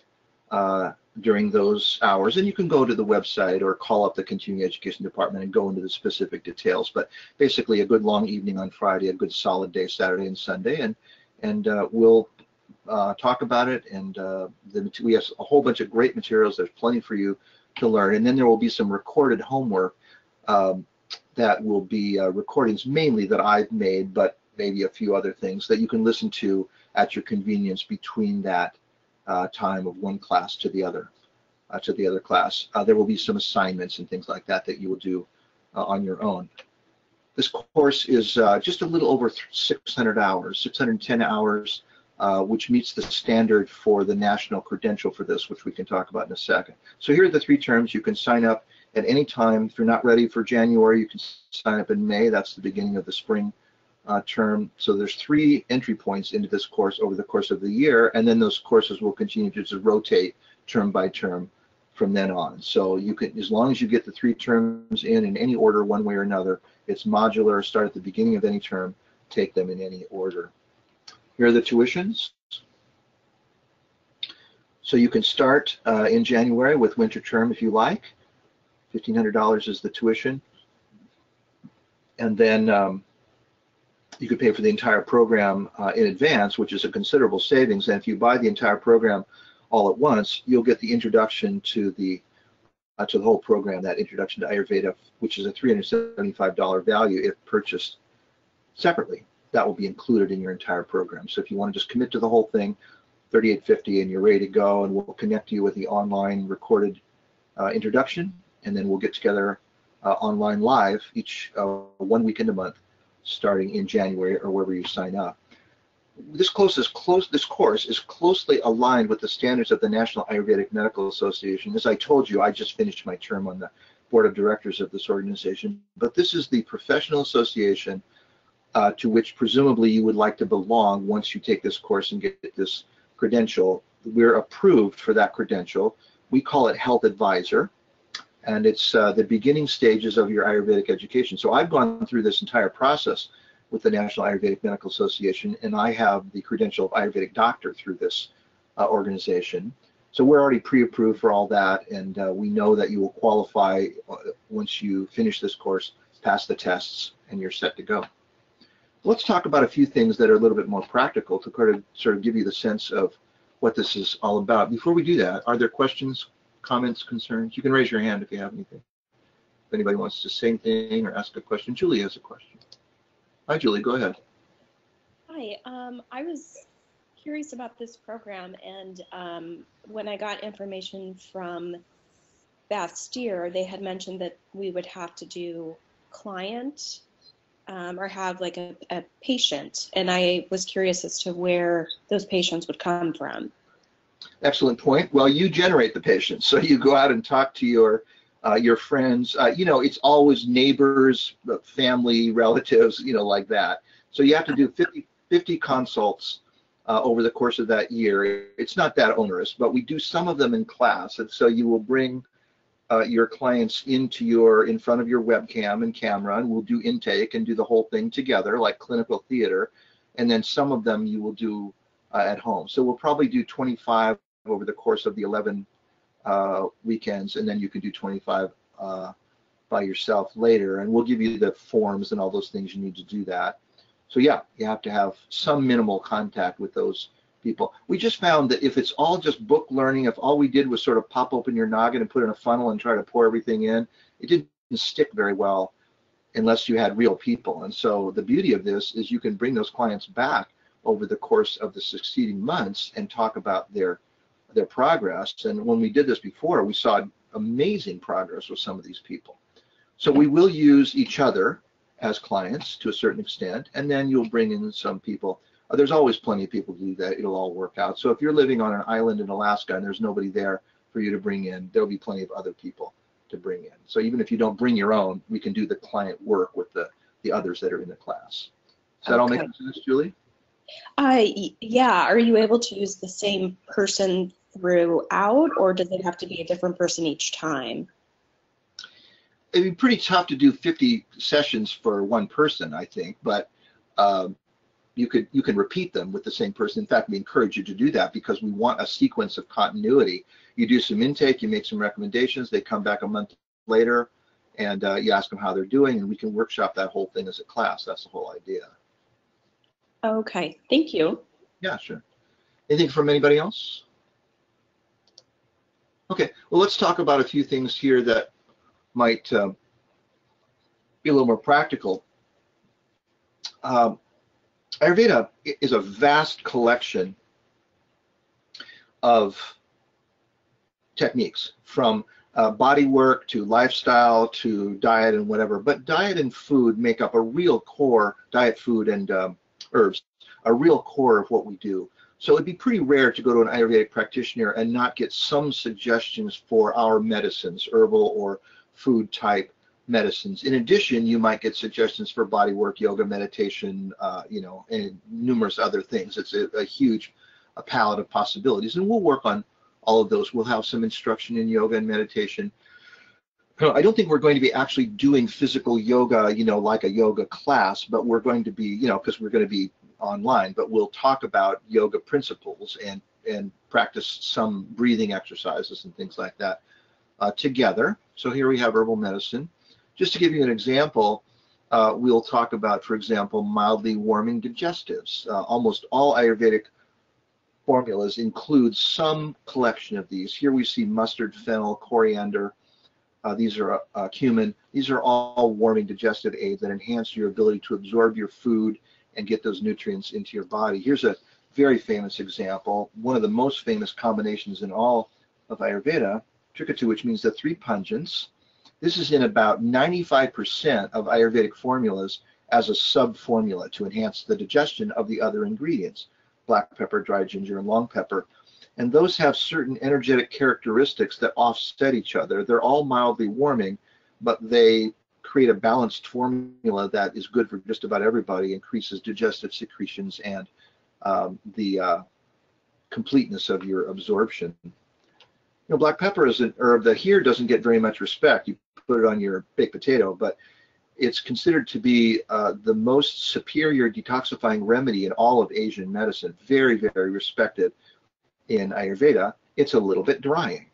during those hours, and you can go to the website or call up the Continuing Education Department and go into the specific details. But basically, a good long evening on Friday, a good solid day Saturday and Sunday, and we'll talk about it. And we have a whole bunch of great materials. There's plenty for you to learn, and then there will be some recorded homework that will be recordings mainly that I've made, but maybe a few other things that you can listen to at your convenience between that time of one class to the other class. There will be some assignments and things like that that you will do on your own. This course is just a little over 600 hours, 610 hours, which meets the standard for the national credential for this, which we can talk about in a second. So here are the 3 terms. You can sign up at any time. If you're not ready for January, you can sign up in May. That's the beginning of the spring term. So there's 3 entry points into this course over the course of the year, and then those courses will continue to just rotate term by term from then on. So you can, as long as you get the 3 terms in any order one way or another, it's modular. Start at the beginning of any term, take them in any order. Here are the tuitions. So you can start in January with winter term if you like. $1,500 is the tuition, and then you could pay for the entire program in advance, which is a considerable savings. And if you buy the entire program all at once, you'll get the introduction to the whole program, that introduction to Ayurveda, which is a $375 value if purchased separately. That will be included in your entire program. So if you want to just commit to the whole thing, $38.50, and you're ready to go, and we'll connect you with the online recorded introduction, and then we'll get together online live each 1 weekend a month, starting in January or wherever you sign up. This course is closely aligned with the standards of the National Ayurvedic Medical Association. As I told you, I just finished my term on the board of directors of this organization, but this is the professional association to which presumably you would like to belong once you take this course and get this credential. We're approved for that credential. We call it Health Advisor, and it's the beginning stages of your Ayurvedic education. So I've gone through this entire process with the National Ayurvedic Medical Association, and I have the credential of Ayurvedic doctor through this organization. So we're already pre-approved for all that, and we know that you will qualify once you finish this course, pass the tests, and you're set to go. Let's talk about a few things that are a little bit more practical to sort of give you the sense of what this is all about. Before we do that, are there questions, comments, concerns? You can raise your hand if you have anything. If anybody wants to say anything or ask a question. Julie has a question. Hi, Julie, go ahead. Hi, I was curious about this program, and when I got information from Bastyr, they had mentioned that we would have to do client or have like a patient, and I was curious as to where those patients would come from. Excellent point. Well, you generate the patients, so you go out and talk to your friends. You know, it's always neighbors, family, relatives, you know, like that. So you have to do 50 consults over the course of that year. It's not that onerous, but we do some of them in class. And so you will bring your clients in front of your webcam and camera, and we'll do intake and do the whole thing together like clinical theater. And then some of them you will do at home. So we'll probably do 25 over the course of the 11 weekends, and then you can do 25 by yourself later. And we'll give you the forms and all those things you need to do that. So yeah, you have to have some minimal contact with those people. We just found that if it's all just book learning, if all we did was sort of pop open your noggin and put in a funnel and try to pour everything in, it didn't stick very well unless you had real people. And so the beauty of this is you can bring those clients back over the course of the succeeding months and talk about their progress. And when we did this before, we saw amazing progress with some of these people. So we will use each other as clients to a certain extent, and then you'll bring in some people. There's always plenty of people to do that. It'll all work out. So if you're living on an island in Alaska and there's nobody there for you to bring in, there'll be plenty of other people to bring in. So even if you don't bring your own, we can do the client work with the others that are in the class. Does that all make sense, Julie? Yeah. Are you able to use the same person throughout, or does it have to be a different person each time? It'd be pretty tough to do 50 sessions for one person, I think, but you can repeat them with the same person. In fact, we encourage you to do that because we want a sequence of continuity. You do some intake, you make some recommendations, they come back a month later, and you ask them how they're doing, and we can workshop that whole thing as a class. That's the whole idea. Okay, thank you. Yeah, sure. Anything from anybody else? Okay, well, let's talk about a few things here that might be a little more practical. Ayurveda is a vast collection of techniques, from body work to lifestyle to diet and whatever, but diet and food make up a real core, diet, food, and herbs, a real core of what we do. So it'd be pretty rare to go to an Ayurvedic practitioner and not get some suggestions for our medicines, herbal or food type medicines. In addition, you might get suggestions for body work, yoga, meditation, and numerous other things. It's a huge palette of possibilities, and we'll work on all of those. We'll have some instruction in yoga and meditation. I don't think we're going to be actually doing physical yoga, like a yoga class, but we're going to be, because we're going to be online, but we'll talk about yoga principles and practice some breathing exercises and things like that together. So here we have herbal medicine. Just to give you an example, we'll talk about, for example, mildly warming digestives. Almost all Ayurvedic formulas include some collection of these. Here we see mustard, fennel, coriander. These are cumin. These are all warming digestive aids that enhance your ability to absorb your food and get those nutrients into your body. Here's a very famous example, one of the most famous combinations in all of Ayurveda, Trikatu, which means the three pungents. This is in about 95% of Ayurvedic formulas as a sub-formula to enhance the digestion of the other ingredients, black pepper, dry ginger, and long pepper. And those have certain energetic characteristics that offset each other. They're all mildly warming, but they create a balanced formula that is good for just about everybody, increases digestive secretions and the completeness of your absorption. Black pepper is an herb that here doesn't get very much respect. You put it on your baked potato, but it's considered to be the most superior detoxifying remedy in all of Asian medicine. Very, very respected in Ayurveda. It's a little bit drying.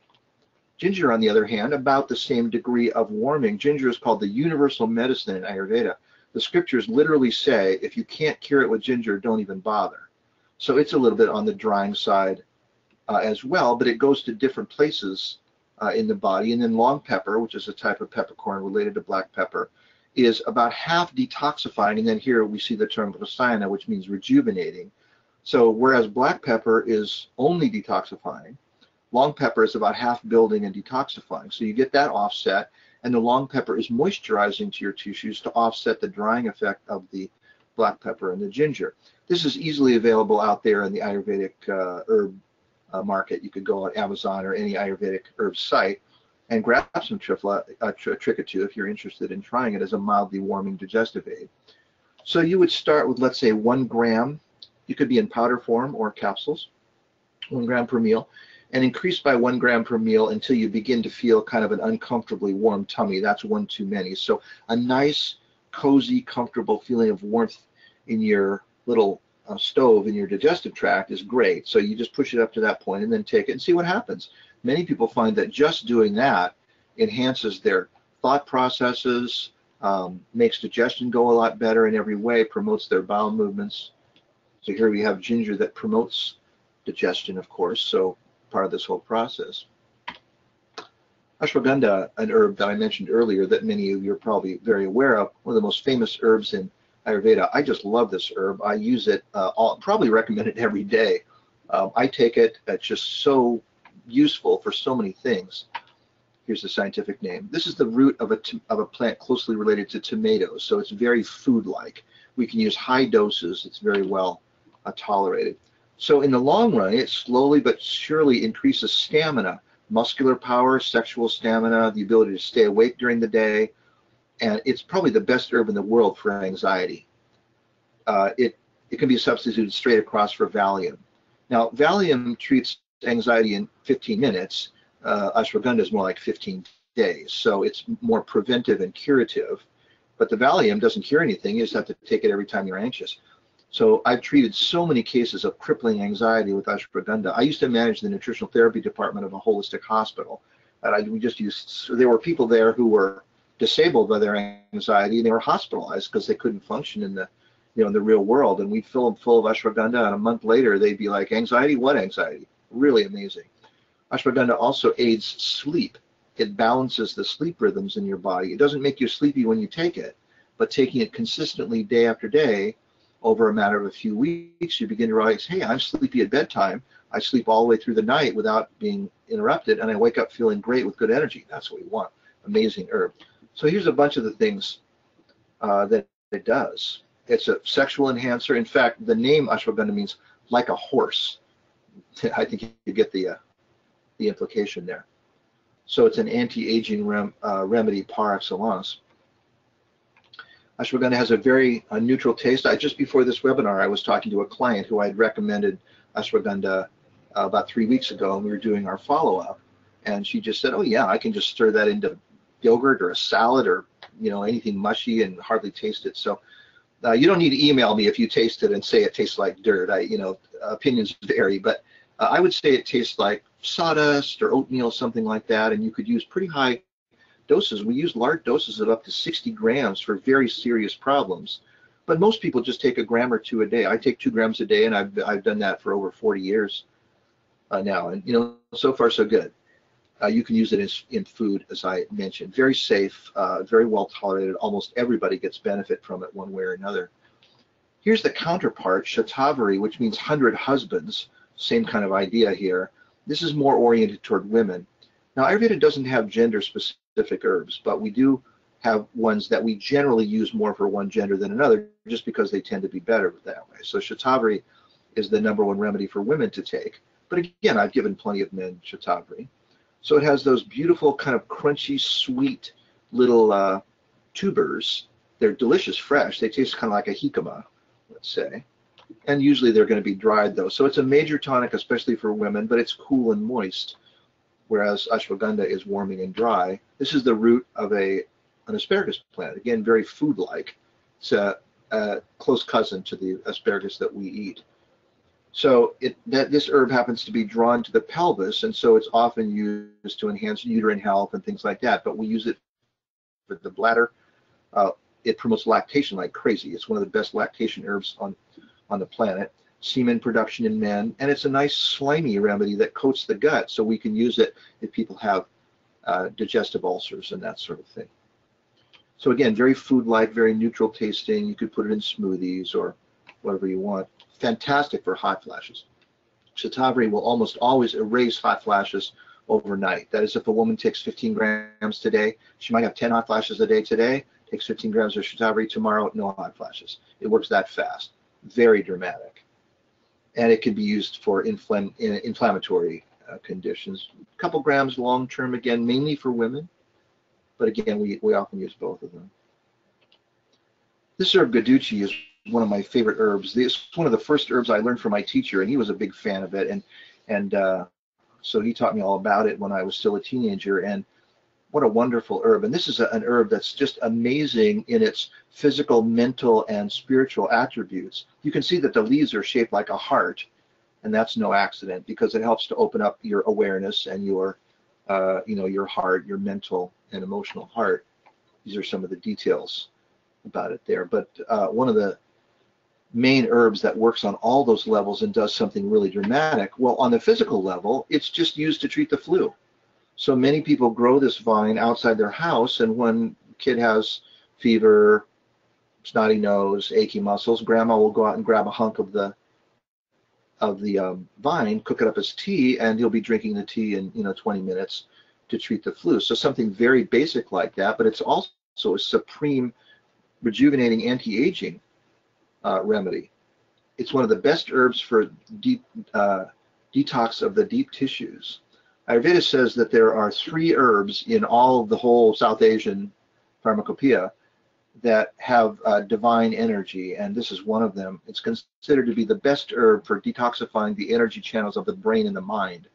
Ginger, on the other hand, about the same degree of warming. Ginger is called the universal medicine in Ayurveda. The scriptures literally say, if you can't cure it with ginger, don't even bother. So it's a little bit on the drying side as well, but it goes to different places in the body. And then long pepper, which is a type of peppercorn related to black pepper, is about half detoxifying. And then here we see the term rasayana, which means rejuvenating. So whereas black pepper is only detoxifying, long pepper is about half building and detoxifying. So you get that offset, and the long pepper is moisturizing to your tissues to offset the drying effect of the black pepper and the ginger. This is easily available out there in the Ayurvedic herb market. You could go on Amazon or any Ayurvedic herb site and grab some Trikatu if you're interested in trying it as a mildly warming digestive aid. So you would start with, let's say, 1 gram It could be in powder form or capsules, 1 gram per meal, and increase by 1 gram per meal until you begin to feel kind of an uncomfortably warm tummy. That's one too many. So a nice, cozy, comfortable feeling of warmth in your little stove in your digestive tract is great. So you just push it up to that point and then take it and see what happens. Many people find that just doing that enhances their thought processes, makes digestion go a lot better in every way, promotes their bowel movements. So here we have ginger that promotes digestion, of course, so part of this whole process. Ashwagandha, an herb that I mentioned earlier that many of you are probably very aware of, one of the most famous herbs in Ayurveda. I just love this herb. I use it, probably recommend it every day. I take it, it's just so useful for so many things. Here's the scientific name. This is the root of a plant closely related to tomatoes, so it's very food-like. We can use high doses. It's very well tolerated. So in the long run, it slowly but surely increases stamina, muscular power, sexual stamina, the ability to stay awake during the day, and it's probably the best herb in the world for anxiety. It can be substituted straight across for Valium. Now, Valium treats anxiety in 15 minutes. Ashwagandha is more like 15 days, so it's more preventive and curative. But the Valium doesn't cure anything. You just have to take it every time you're anxious. So I've treated so many cases of crippling anxiety with ashwagandha. I used to manage the nutritional therapy department of a holistic hospital. And there were people there who were disabled by their anxiety, and they were hospitalized because they couldn't function in the, in the real world. And we'd fill them full of ashwagandha, and a month later they'd be like, anxiety? What anxiety? Really amazing. Ashwagandha also aids sleep. It balances the sleep rhythms in your body. It doesn't make you sleepy when you take it, but taking it consistently day after day, over a matter of a few weeks, you begin to realize, hey, I'm sleepy at bedtime. I sleep all the way through the night without being interrupted, and I wake up feeling great with good energy. That's what we want. Amazing herb. So here's a bunch of the things that it does. It's a sexual enhancer. In fact, the name ashwagandha means like a horse. I think you get the implication there. So it's an anti-aging remedy par excellence. Ashwagandha has a very neutral taste. Just before this webinar, I was talking to a client who I had recommended ashwagandha about 3 weeks ago, and we were doing our follow-up. And she just said, oh yeah, I can just stir that into yogurt or a salad or anything mushy and hardly taste it. So you don't need to email me if you taste it and say it tastes like dirt. Opinions vary, but I would say it tastes like sawdust or oatmeal, something like that, and you could use pretty high doses. We use large doses of up to 60 grams for very serious problems, but most people just take a gram or two a day. I take 2 grams a day, and I've done that for over 40 years now, and so far so good. You can use it in food, as I mentioned. Very safe, very well tolerated. Almost everybody gets benefit from it one way or another. Here's the counterpart, shatavari, which means 100 husbands. Same kind of idea here. This is more oriented toward women. Now, Ayurveda doesn't have gender-specific herbs, but we do have ones that we generally use more for one gender than another, just because they tend to be better that way. So shatavari is the #1 remedy for women to take. But again, I've given plenty of men shatavari. So it has those beautiful kind of crunchy, sweet little tubers. They're delicious fresh. They taste kind of like a jicama, let's say. And usually they're going to be dried, though. So it's a major tonic, especially for women, but it's cool and moist, whereas ashwagandha is warming and dry. This is the root of an asparagus plant. Again, very food-like. It's a close cousin to the asparagus that we eat. So this herb happens to be drawn to the pelvis, and so it's often used to enhance uterine health and things like that. But we use it for the bladder. It promotes lactation like crazy. It's one of the best lactation herbs on the planet. Semen production in men, and it's a nice slimy remedy that coats the gut, so we can use it if people have digestive ulcers and that sort of thing. So again, very food-like, very neutral tasting. You could put it in smoothies or whatever you want. Fantastic for hot flashes. Shatavari will almost always erase hot flashes overnight. That is, if a woman takes 15 grams today, she might have 10 hot flashes a day today, takes 15 grams of shatavari tomorrow, no hot flashes. It works that fast. Very dramatic. And it can be used for inflammatory conditions. A couple grams long-term, again, mainly for women. But again, we often use both of them. This herb, Gaduchi, is one of my favorite herbs. This is one of the first herbs I learned from my teacher, and he was a big fan of it. And so he taught me all about it when I was still a teenager. And what a wonderful herb. And this is an herb that's just amazing in its physical, mental, and spiritual attributes. You can see that the leaves are shaped like a heart, and that's no accident, because it helps to open up your awareness and your, your heart, your mental and emotional heart. These are some of the details about it there. But one of the main herbs that works on all those levels and does something really dramatic, well, on the physical level, it's just used to treat the flu. So many people grow this vine outside their house, and when a kid has fever, snotty nose, achy muscles, grandma will go out and grab a hunk of the vine, cook it up as tea, and he'll be drinking the tea in 20 minutes to treat the flu. So something very basic like that, but it's also a supreme rejuvenating anti-aging remedy. It's one of the best herbs for detox of the deep tissues. Ayurveda says that there are 3 herbs in all of the whole South Asian pharmacopoeia that have divine energy, and this is one of them. It's considered to be the best herb for detoxifying the energy channels of the brain and the mind.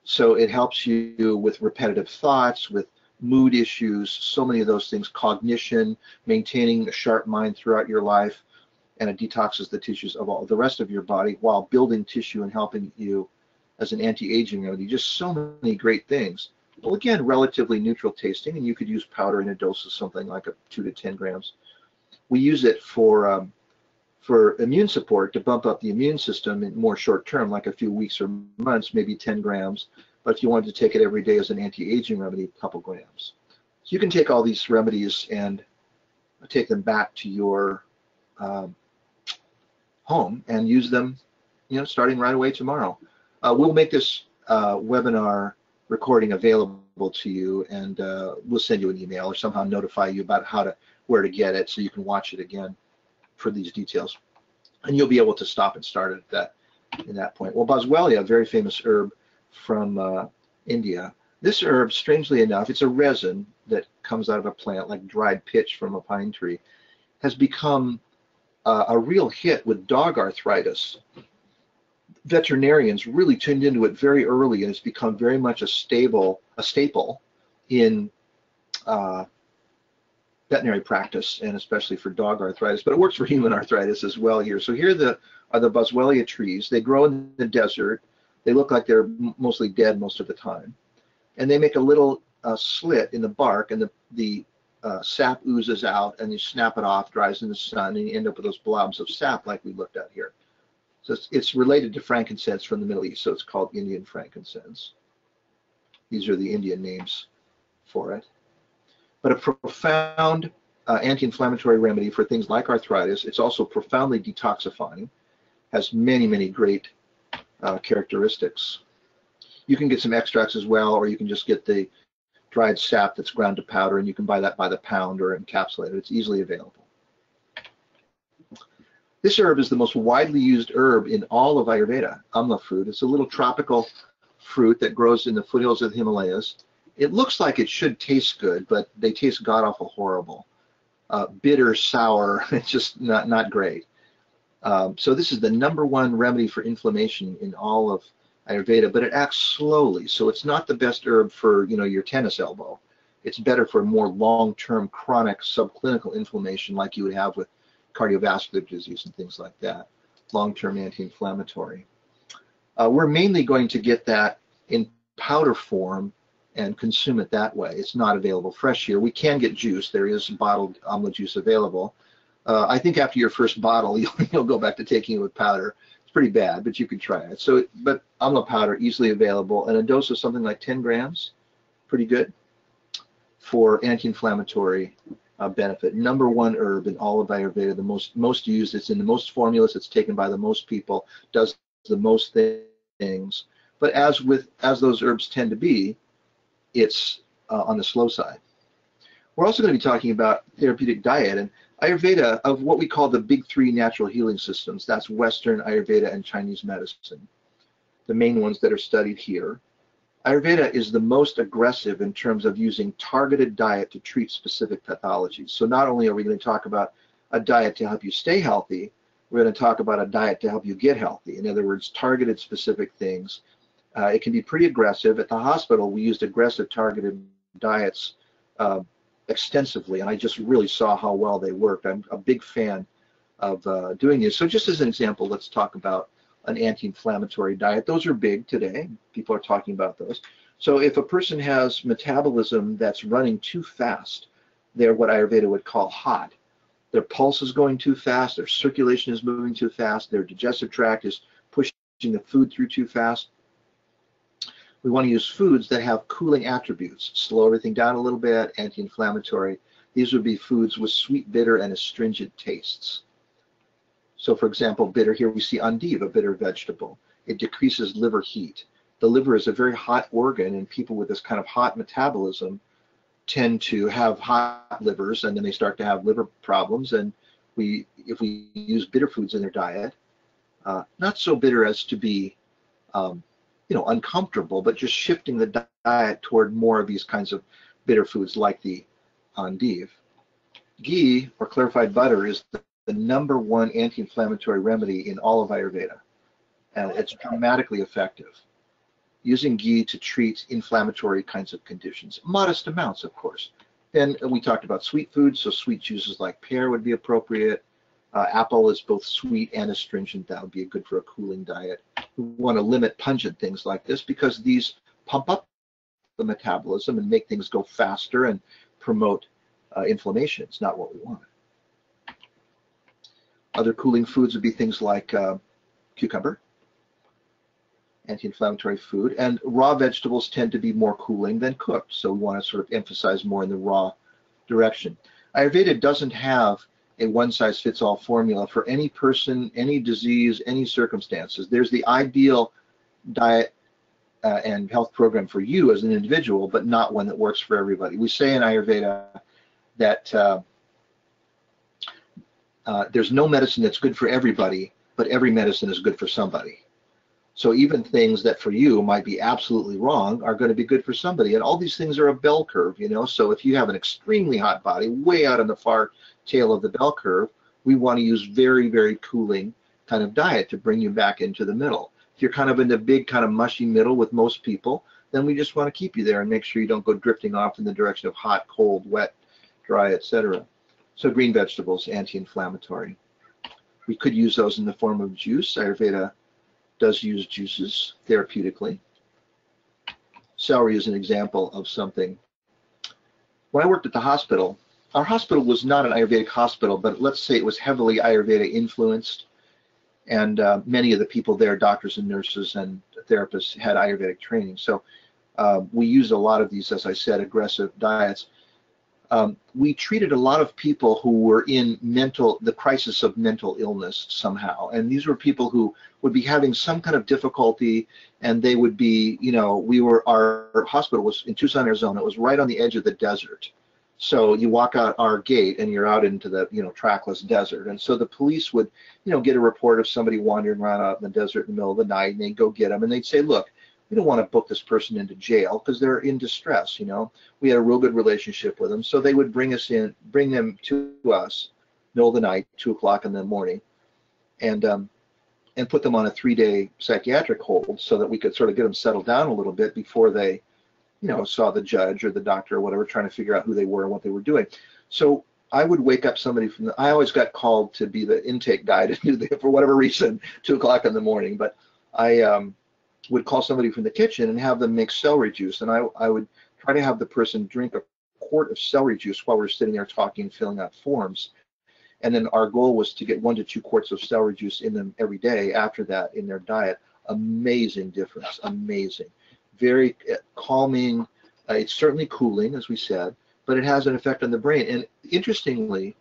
So it helps you with repetitive thoughts, with mood issues, so many of those things, cognition, maintaining a sharp mind throughout your life, and it detoxes the tissues of all the rest of your body while building tissue and helping you as an anti-aging remedy. Just so many great things. Well, again, relatively neutral tasting, and you could use powder in a dose of something like 2 to 10 grams. We use it for immune support, to bump up the immune system in more short term, like a few weeks or months, maybe 10 grams. But if you wanted to take it every day as an anti-aging remedy, a couple grams. So you can take all these remedies and take them back to your home and use them, starting right away tomorrow. We'll make this webinar recording available to you, and we'll send you an email or somehow notify you about where to get it, so you can watch it again for these details. And you'll be able to stop and start at that point. Well, boswellia, a very famous herb from India. This herb, strangely enough, it's a resin that comes out of a plant like dried pitch from a pine tree, has become a real hit with dog arthritis. Veterinarians really tuned into it very early, and it's become very much a staple in veterinary practice, and especially for dog arthritis, but it works for human arthritis as well here. So here are the boswellia trees. They grow in the desert. They look like they're mostly dead most of the time, and they make a little slit in the bark, and the sap oozes out, and you snap it off, dries in the sun, and you end up with those blobs of sap like we looked at here. So it's related to frankincense from the Middle East, so it's called Indian frankincense. These are the Indian names for it. But a profound anti-inflammatory remedy for things like arthritis. It's also profoundly detoxifying, has many, many great characteristics. You can get some extracts as well, or you can just get the dried sap that's ground to powder, and you can buy that by the pound or encapsulated. It's easily available. This herb is the most widely used herb in all of Ayurveda, amla fruit. It's a little tropical fruit that grows in the foothills of the Himalayas. It looks like it should taste good, but they taste god-awful horrible. Bitter, sour, it's just not great. So this is the #1 remedy for inflammation in all of Ayurveda, but it acts slowly, so it's not the best herb for your tennis elbow. It's better for more long-term chronic subclinical inflammation like you would have with cardiovascular disease and things like that, long-term anti-inflammatory. We're mainly going to get that in powder form and consume it that way. It's not available fresh here. We can get juice. There is bottled amla juice available. I think after your first bottle, you'll go back to taking it with powder. It's pretty bad, but you can try it. But amla powder, easily available, and a dose of something like 10 grams, pretty good for anti-inflammatory benefit. #1 herb in all of Ayurveda, the most used. It's in the most formulas. It's taken by the most people. Does the most things. But as those herbs tend to be, it's on the slow side. We're also going to be talking about therapeutic diet and Ayurveda, of what we call the big 3 natural healing systems. That's Western, Ayurveda, and Chinese medicine, the main ones that are studied here. Ayurveda is the most aggressive in terms of using targeted diet to treat specific pathologies. So not only are we going to talk about a diet to help you stay healthy. We're going to talk about a diet to help you get healthy. In other words, targeted specific things. It can be pretty aggressive. At the hospital, we used aggressive targeted diets extensively, and I just really saw how well they worked. I'm a big fan of doing this. So just as an example, let's talk about an anti-inflammatory diet. Those are big today. People are talking about those. So if a person has metabolism that's running too fast, they're what Ayurveda would call hot. Their pulse is going too fast, their circulation is moving too fast, their digestive tract is pushing the food through too fast. We want to use foods that have cooling attributes, slow everything down a little bit, anti-inflammatory. These would be foods with sweet, bitter, and astringent tastes. So for example, bitter, here we see endive, a bitter vegetable. It decreases liver heat. The liver is a very hot organ, and people with this kind of hot metabolism tend to have hot livers, and then they start to have liver problems. And if we use bitter foods in their diet, not so bitter as to be uncomfortable, but just shifting the diet toward more of these kinds of bitter foods like the endive. Ghee, or clarified butter, is the #1 anti-inflammatory remedy in all of Ayurveda, and it's dramatically effective. Using ghee to treat inflammatory kinds of conditions, modest amounts, of course. Then we talked about sweet foods, so sweet juices like pear would be appropriate. Apple is both sweet and astringent. That would be good for a cooling diet. We want to limit pungent things like this because these pump up the metabolism and make things go faster and promote inflammation. It's not what we want. Other cooling foods would be things like cucumber, anti-inflammatory food, and raw vegetables tend to be more cooling than cooked, so we want to sort of emphasize more in the raw direction. Ayurveda doesn't have a one-size-fits-all formula for any person, any disease, any circumstances. There's the ideal diet and health program for you as an individual, but not one that works for everybody. We say in Ayurveda that there's no medicine that's good for everybody, but every medicine is good for somebody. So even things that for you might be absolutely wrong are going to be good for somebody. And all these things are a bell curve, So if you have an extremely hot body, way out on the far tail of the bell curve, we want to use very, very cooling kind of diet to bring you back into the middle. If you're kind of in the big kind of mushy middle with most people, then we just want to keep you there and make sure you don't go drifting off in the direction of hot, cold, wet, dry, etc. So green vegetables, anti-inflammatory. We could use those in the form of juice. Ayurveda does use juices therapeutically. Celery is an example of something. When I worked at the hospital, our hospital was not an Ayurvedic hospital, but let's say it was heavily Ayurveda influenced, and many of the people there, doctors and nurses and therapists, had Ayurvedic training. So we used a lot of these, as I said, aggressive diets. We treated a lot of people who were in the crisis of mental illness somehow. And these were people who would be having some kind of difficulty, and they would be, our hospital was in Tucson, Arizona. It was right on the edge of the desert. So you walk out our gate and you're out into the, trackless desert. And so the police would, get a report of somebody wandering around out in the desert in the middle of the night, and they'd go get them, and they'd say, look, we don't want to book this person into jail because they're in distress. We had a real good relationship with them, so they would bring them to us, middle of the night, 2 o'clock in the morning, and put them on a 3-day psychiatric hold so that we could sort of get them settled down a little bit before they, saw the judge or the doctor or whatever, trying to figure out who they were and what they were doing. So I would wake up somebody I always got called to be the intake guy to do that for whatever reason, 2 o'clock in the morning, but I would call somebody from the kitchen and have them make celery juice, and I would try to have the person drink a quart of celery juice while we're sitting there talking, filling out forms. And then our goal was to get 1 to 2 quarts of celery juice in them every day after that in their diet. Amazing difference, amazing. Very calming. It's certainly cooling, as we said, but it has an effect on the brain. And interestingly,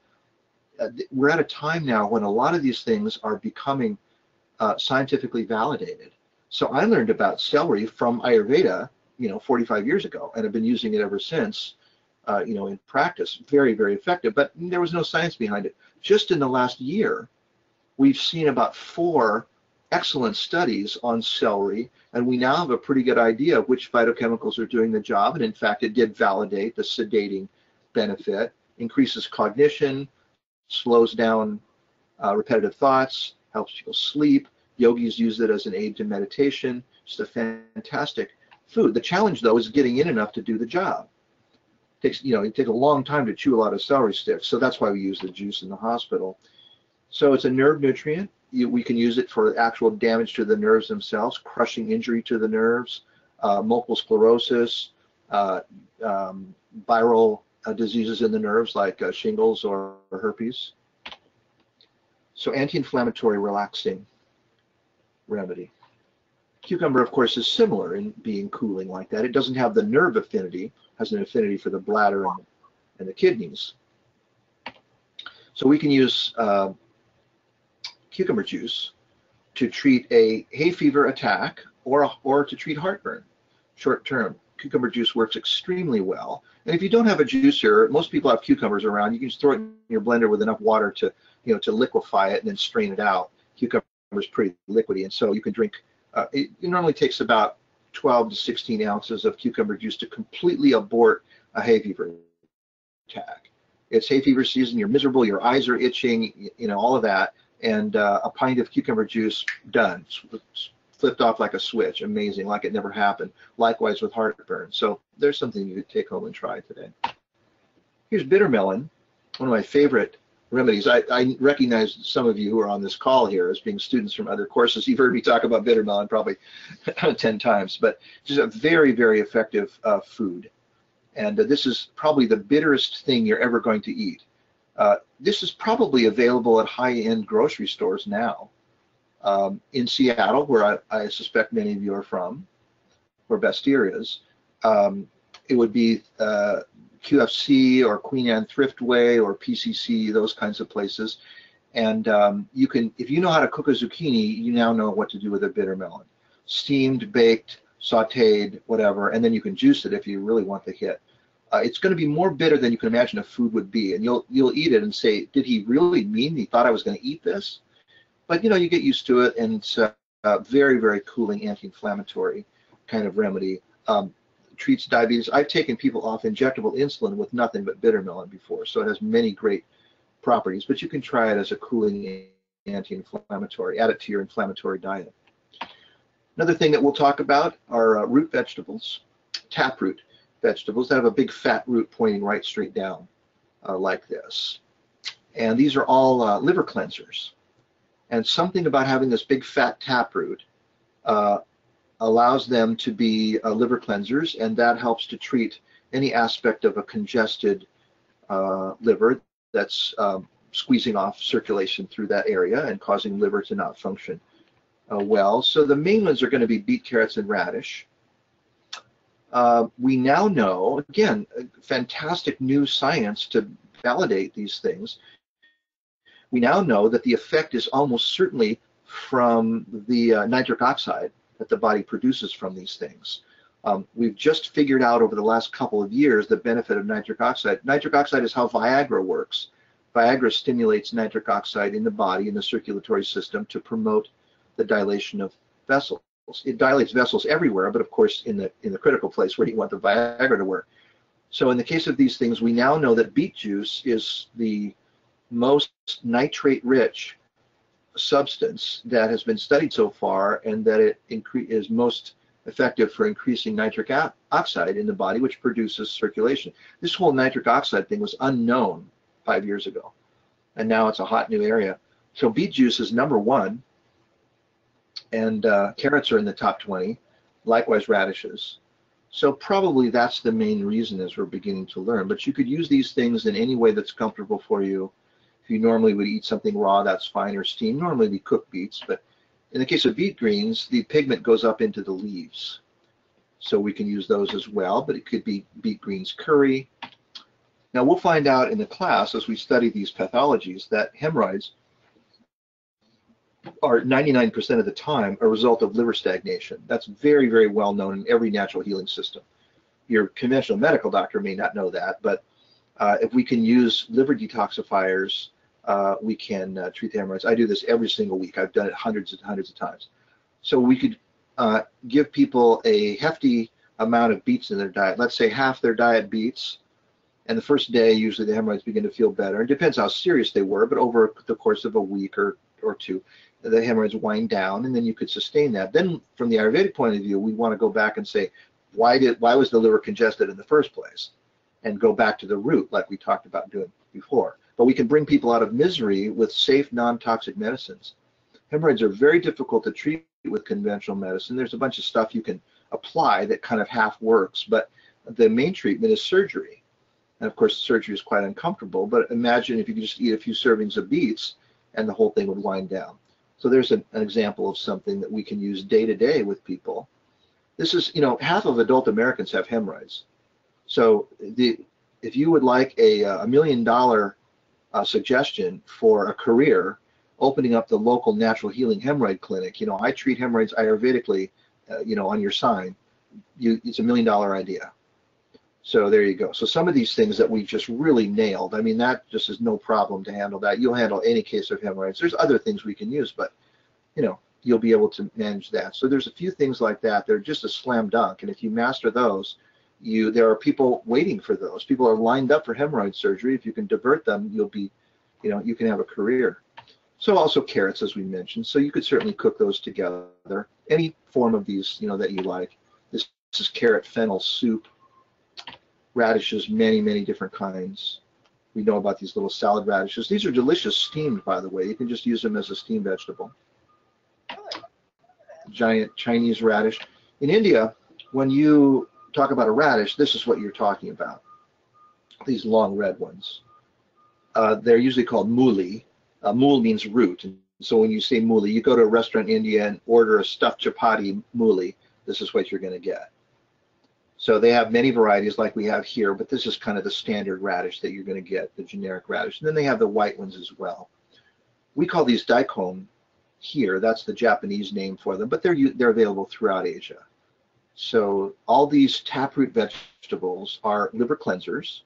we're at a time now when a lot of these things are becoming scientifically validated. So I learned about celery from Ayurveda, 45 years ago, and have been using it ever since, in practice. Very, very effective, but there was no science behind it. Just in the last year, we've seen about 4 excellent studies on celery, and we now have a pretty good idea of which phytochemicals are doing the job, and in fact, it did validate the sedating benefit, increases cognition, slows down repetitive thoughts, helps people sleep. Yogis use it as an aid to meditation. Just a fantastic food. The challenge, though, is getting in enough to do the job. It takes a long time to chew a lot of celery sticks, so that's why we use the juice in the hospital. So it's a nerve nutrient. We can use it for actual damage to the nerves themselves, crushing injury to the nerves, multiple sclerosis, viral diseases in the nerves like shingles or herpes. So anti-inflammatory, relaxing remedy. Cucumber, of course, is similar in being cooling like that. It doesn't have the nerve affinity, has an affinity for the bladder and the kidneys. So we can use cucumber juice to treat a hay fever attack or to treat heartburn short term. Cucumber juice works extremely well. And if you don't have a juicer, most people have cucumbers around. You can just throw it in your blender with enough water to liquefy it and then strain it out. Cucumber is pretty liquidy, and so you can drink. It normally takes about 12 to 16 ounces of cucumber juice to completely abort a hay fever attack. It's hay fever season. You're miserable. Your eyes are itching. All of that. And a pint of cucumber juice, done. Flipped off like a switch. Amazing, like it never happened. Likewise with heartburn. So there's something you could take home and try today. Here's bitter melon, one of my favorite remedies. I recognize some of you who are on this call here as being students from other courses. You've heard me talk about bitter melon probably 10 times, but it's a very, very effective food. And this is probably the bitterest thing you're ever going to eat. This is probably available at high-end grocery stores now. In Seattle, where I suspect many of you are from, where Bastyr is, it would be QFC or Queen Anne Thriftway or PCC, those kinds of places. And you can, if you know how to cook a zucchini, you now know what to do with a bitter melon. Steamed, baked, sauteed, whatever, and then you can juice it if you really want the hit. It's going to be more bitter than you can imagine a food would be, and you'll eat it and say, did he really mean he thought I was going to eat this? But you get used to it, and it's a very, very cooling anti-inflammatory kind of remedy. Treats diabetes. I've taken people off injectable insulin with nothing but bitter melon before, so it has many great properties, but you can try it as a cooling anti-inflammatory. Add it to your inflammatory diet. Another thing that we'll talk about are root vegetables, taproot vegetables that have a big fat root pointing right straight down like this. And these are all liver cleansers. And something about having this big fat taproot allows them to be liver cleansers, and that helps to treat any aspect of a congested liver that's squeezing off circulation through that area and causing liver to not function well. So the main ones are going to be beet, carrots, and radish. We now know, again, fantastic new science to validate these things. We now know that the effect is almost certainly from the nitric oxide that the body produces from these things. We've just figured out over the last couple of years the benefit of nitric oxide. Nitric oxide is how Viagra works. Viagra stimulates nitric oxide in the body, in the circulatory system, to promote the dilation of vessels. It dilates vessels everywhere, but of course in the critical place where you want the Viagra to work. So in the case of these things, we now know that beet juice is the most nitrate-rich substance that has been studied so far, and that it is most effective for increasing nitric oxide in the body, which produces circulation. This whole nitric oxide thing was unknown 5 years ago, and now it's a hot new area. So beet juice is #1, and carrots are in the top 20, likewise radishes. So probably that's the main reason, as we're beginning to learn. But you could use these things in any way that's comfortable for you. If you normally would eat something raw, that's fine, or steamed. Normally we cook beets, but in the case of beet greens, the pigment goes up into the leaves. So we can use those as well, but it could be beet greens curry. Now we'll find out in the class as we study these pathologies that hemorrhoids are 99% of the time a result of liver stagnation. That's very, very well known in every natural healing system. Your conventional medical doctor may not know that, but if we can use liver detoxifiers, we can treat the hemorrhoids. I do this every single week. I've done it hundreds and hundreds of times. So we could give people a hefty amount of beets in their diet. Let's say half their diet beets, And the first day, usually the hemorrhoids begin to feel better. It depends how serious they were, but over the course of a week or two, the hemorrhoids wind down, and then you could sustain that. Then from the Ayurvedic point of view, we want to go back and say, why was the liver congested in the first place? And go back to the root like we talked about doing before. But we can bring people out of misery with safe, non-toxic medicines. Hemorrhoids are very difficult to treat with conventional medicine. There's a bunch of stuff you can apply that kind of half works, but the main treatment is surgery. And of course, surgery is quite uncomfortable, but imagine if you could just eat a few servings of beets and the whole thing would wind down. So there's an example of something that we can use day to day with people. This is, half of adult Americans have hemorrhoids. So if you would like a $1 million suggestion for a career, opening up the local natural healing hemorrhoid clinic, I treat hemorrhoids Ayurvedically, on your sign, it's $1 million idea. So there you go. So some of these things that we've just really nailed, I mean, that just is no problem to handle that. You'll handle any case of hemorrhoids. There's other things we can use, but, you'll be able to manage that. So there's a few things like that. They're just a slam dunk. And if you master those, there are people waiting for those. People are lined up for hemorrhoid surgery. If you can divert them, you'll be, you can have a career. So also carrots, as we mentioned. So you could certainly cook those together. Any form of these, that you like. This is carrot fennel soup. Radishes, many, many different kinds. We know about these little salad radishes. These are delicious steamed, by the way. You can just use them as a steamed vegetable. Giant Chinese radish. In India, when you talk about a radish, this is what you're talking about. These long red ones. They're usually called mooli. Mool means root. And so when you say mooli, you go to a restaurant in India and order a stuffed chapati mooli. This is what you're going to get. So they have many varieties like we have here, but this is kind of the standard radish that you're going to get, the generic radish. And then they have the white ones as well. We call these daikon here. That's the Japanese name for them, but they're available throughout Asia. So all these taproot vegetables are liver cleansers,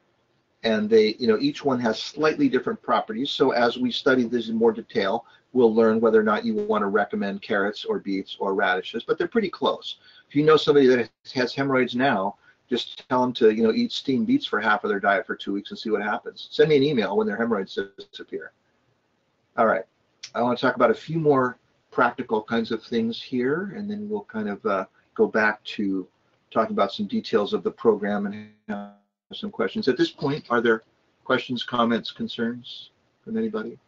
and they, each one has slightly different properties. So as we study this in more detail, we'll learn whether or not you want to recommend carrots or beets or radishes, but they're pretty close. If you know somebody that has hemorrhoids now, just tell them to, eat steamed beets for half of their diet for 2 weeks and see what happens. Send me an email when their hemorrhoids disappear. All right. I want to talk about a few more practical kinds of things here, and then we'll kind of go back to talking about some details of the program and have some questions. At this point, are there questions, comments, concerns from anybody?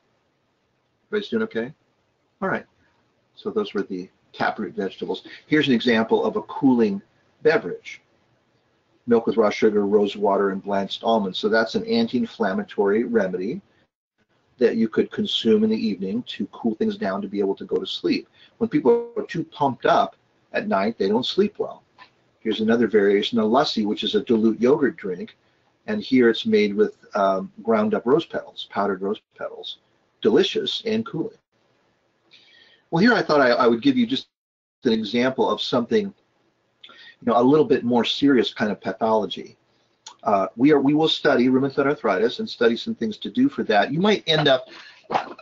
Everybody's doing okay? All right. So those were the taproot vegetables. Here's an example of a cooling beverage. Milk with raw sugar, rose water, and blanched almonds. So that's an anti-inflammatory remedy that you could consume in the evening to cool things down to be able to go to sleep. When people are too pumped up at night, they don't sleep well. Here's another variation, a lassi, which is a dilute yogurt drink. And here it's made with ground up rose petals, powdered rose petals. Delicious and cooling. Well, here I thought I would give you just an example of something, a little bit more serious kind of pathology. We will study rheumatoid arthritis and study some things to do for that. You might end up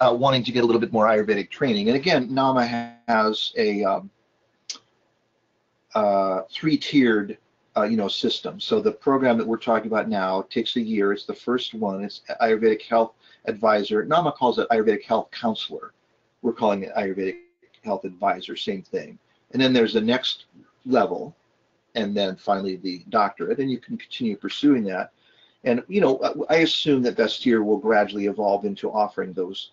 wanting to get a little bit more Ayurvedic training. And again, NAMA has a three-tiered system. So the program that we're talking about now takes a year. It's the first one. It's Ayurvedic Health Advisor. NAMA calls it Ayurvedic Health Counselor. We're calling it Ayurvedic Health Advisor, same thing. And then there's the next level, and then finally the doctorate, and you can continue pursuing that. And I assume that Bastyr will gradually evolve into offering those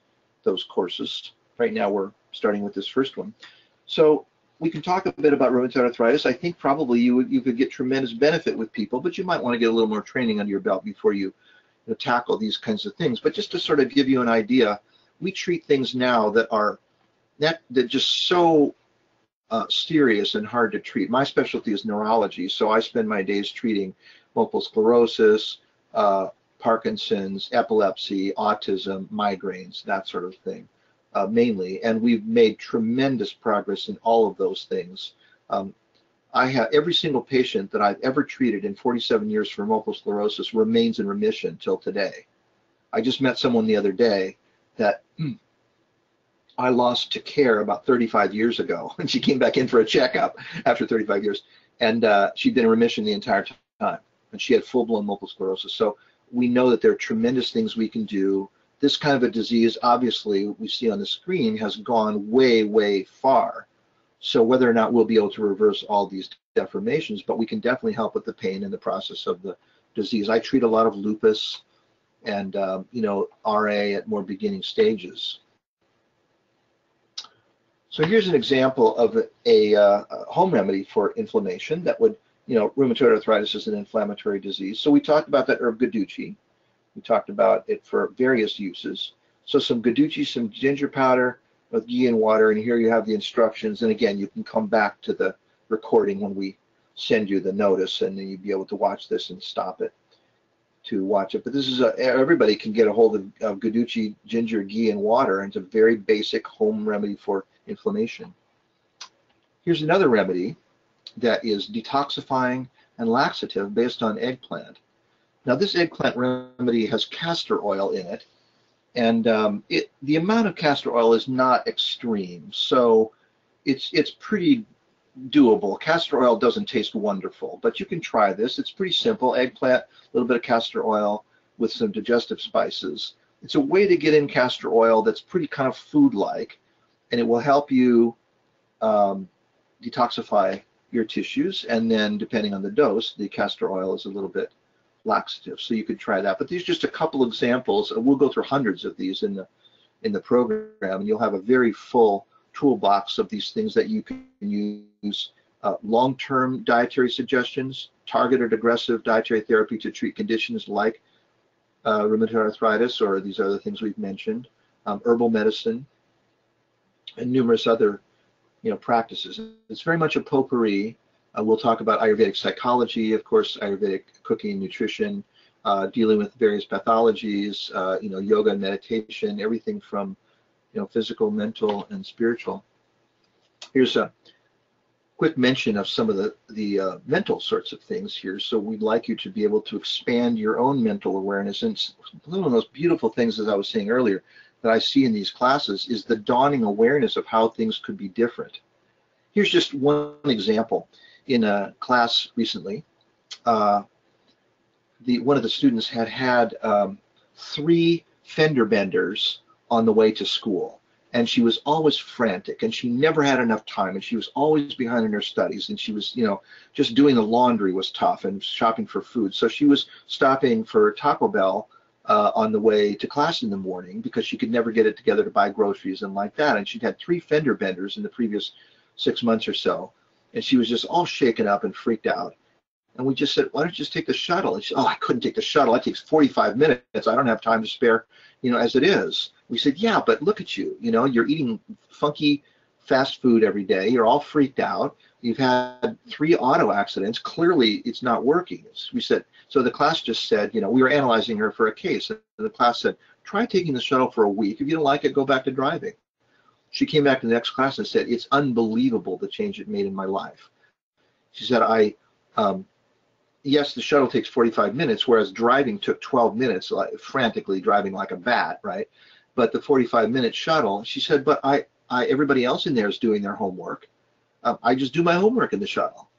courses. Right now we're starting with this first one. So we can talk a bit about rheumatoid arthritis. I think probably you could get tremendous benefit with people, but you might want to get a little more training under your belt before you tackle these kinds of things. But just to sort of give you an idea, we treat things now that are that just so serious and hard to treat. My specialty is neurology, so I spend my days treating multiple sclerosis, Parkinson's, epilepsy, autism, migraines, that sort of thing, mainly. And we've made tremendous progress in all of those things. I have every single patient that I've ever treated in 47 years for multiple sclerosis remains in remission till today. I just met someone the other day that I lost to care about 35 years ago, and she came back in for a checkup after 35 years, and she'd been in remission the entire time, and she had full-blown multiple sclerosis. So we know that there are tremendous things we can do. This kind of a disease, obviously, we see on the screen, has gone way, way far. So whether or not we'll be able to reverse all these deformations, but we can definitely help with the pain in the process of the disease. I treat a lot of lupus and RA at more beginning stages. So here's an example of a home remedy for inflammation that would, rheumatoid arthritis is an inflammatory disease. So we talked about that herb guduchi. We talked about it for various uses. So some guduchi, some ginger powder with ghee and water, and here you have the instructions. And again, you can come back to the recording when we send you the notice, and then you'll be able to watch this and stop it to watch it. But this is everybody can get a hold of guduchi, ginger, ghee, and water, and it's a very basic home remedy for inflammation. Here's another remedy that is detoxifying and laxative based on eggplant. Now this eggplant remedy has castor oil in it, and the amount of castor oil is not extreme, so it's pretty doable. Castor oil doesn't taste wonderful, but you can try this. It's pretty simple. Eggplant, a little bit of castor oil with some digestive spices. It's a way to get in castor oil that's pretty kind of food-like, and it will help you detoxify your tissues, and then depending on the dose, the castor oil is a little bit laxative, so you could try that. But these are just a couple examples. We'll go through hundreds of these in the program, and you'll have a very full toolbox of these things that you can use. Long-term dietary suggestions, targeted aggressive dietary therapy to treat conditions like rheumatoid arthritis or these other things we've mentioned, herbal medicine, and numerous other practices. It's very much a potpourri. We'll talk about Ayurvedic psychology, of course, Ayurvedic cooking and nutrition, dealing with various pathologies, yoga and meditation, everything from physical, mental, and spiritual. Here's a quick mention of some of the mental sorts of things here. So we'd like you to be able to expand your own mental awareness. And one of the most beautiful things, as I was saying earlier, that I see in these classes is the dawning awareness of how things could be different. Here's just one example. In a class recently, one of the students had 3 fender benders on the way to school, and she was always frantic, and she never had enough time, and she was always behind in her studies, and she was, just doing the laundry was tough, and shopping for food. So she was stopping for Taco Bell on the way to class in the morning because she could never get it together to buy groceries and like that. And she'd had 3 fender benders in the previous 6 months or so, and she was just all shaken up and freaked out. And we just said, why don't you just take the shuttle? And she said, oh, I couldn't take the shuttle. It takes 45 minutes. I don't have time to spare, as it is. We said, yeah, but look at you. You're eating funky fast food every day. You're all freaked out. You've had 3 auto accidents. Clearly, it's not working. We said, so the class just said, we were analyzing her for a case. And the class said, try taking the shuttle for a week. If you don't like it, go back to driving. She came back to the next class and said, it's unbelievable the change it made in my life. She said, yes, the shuttle takes 45 minutes, whereas driving took 12 minutes, like, frantically driving like a bat, right? But the 45-minute shuttle, she said, but everybody else in there is doing their homework. I just do my homework in the shuttle,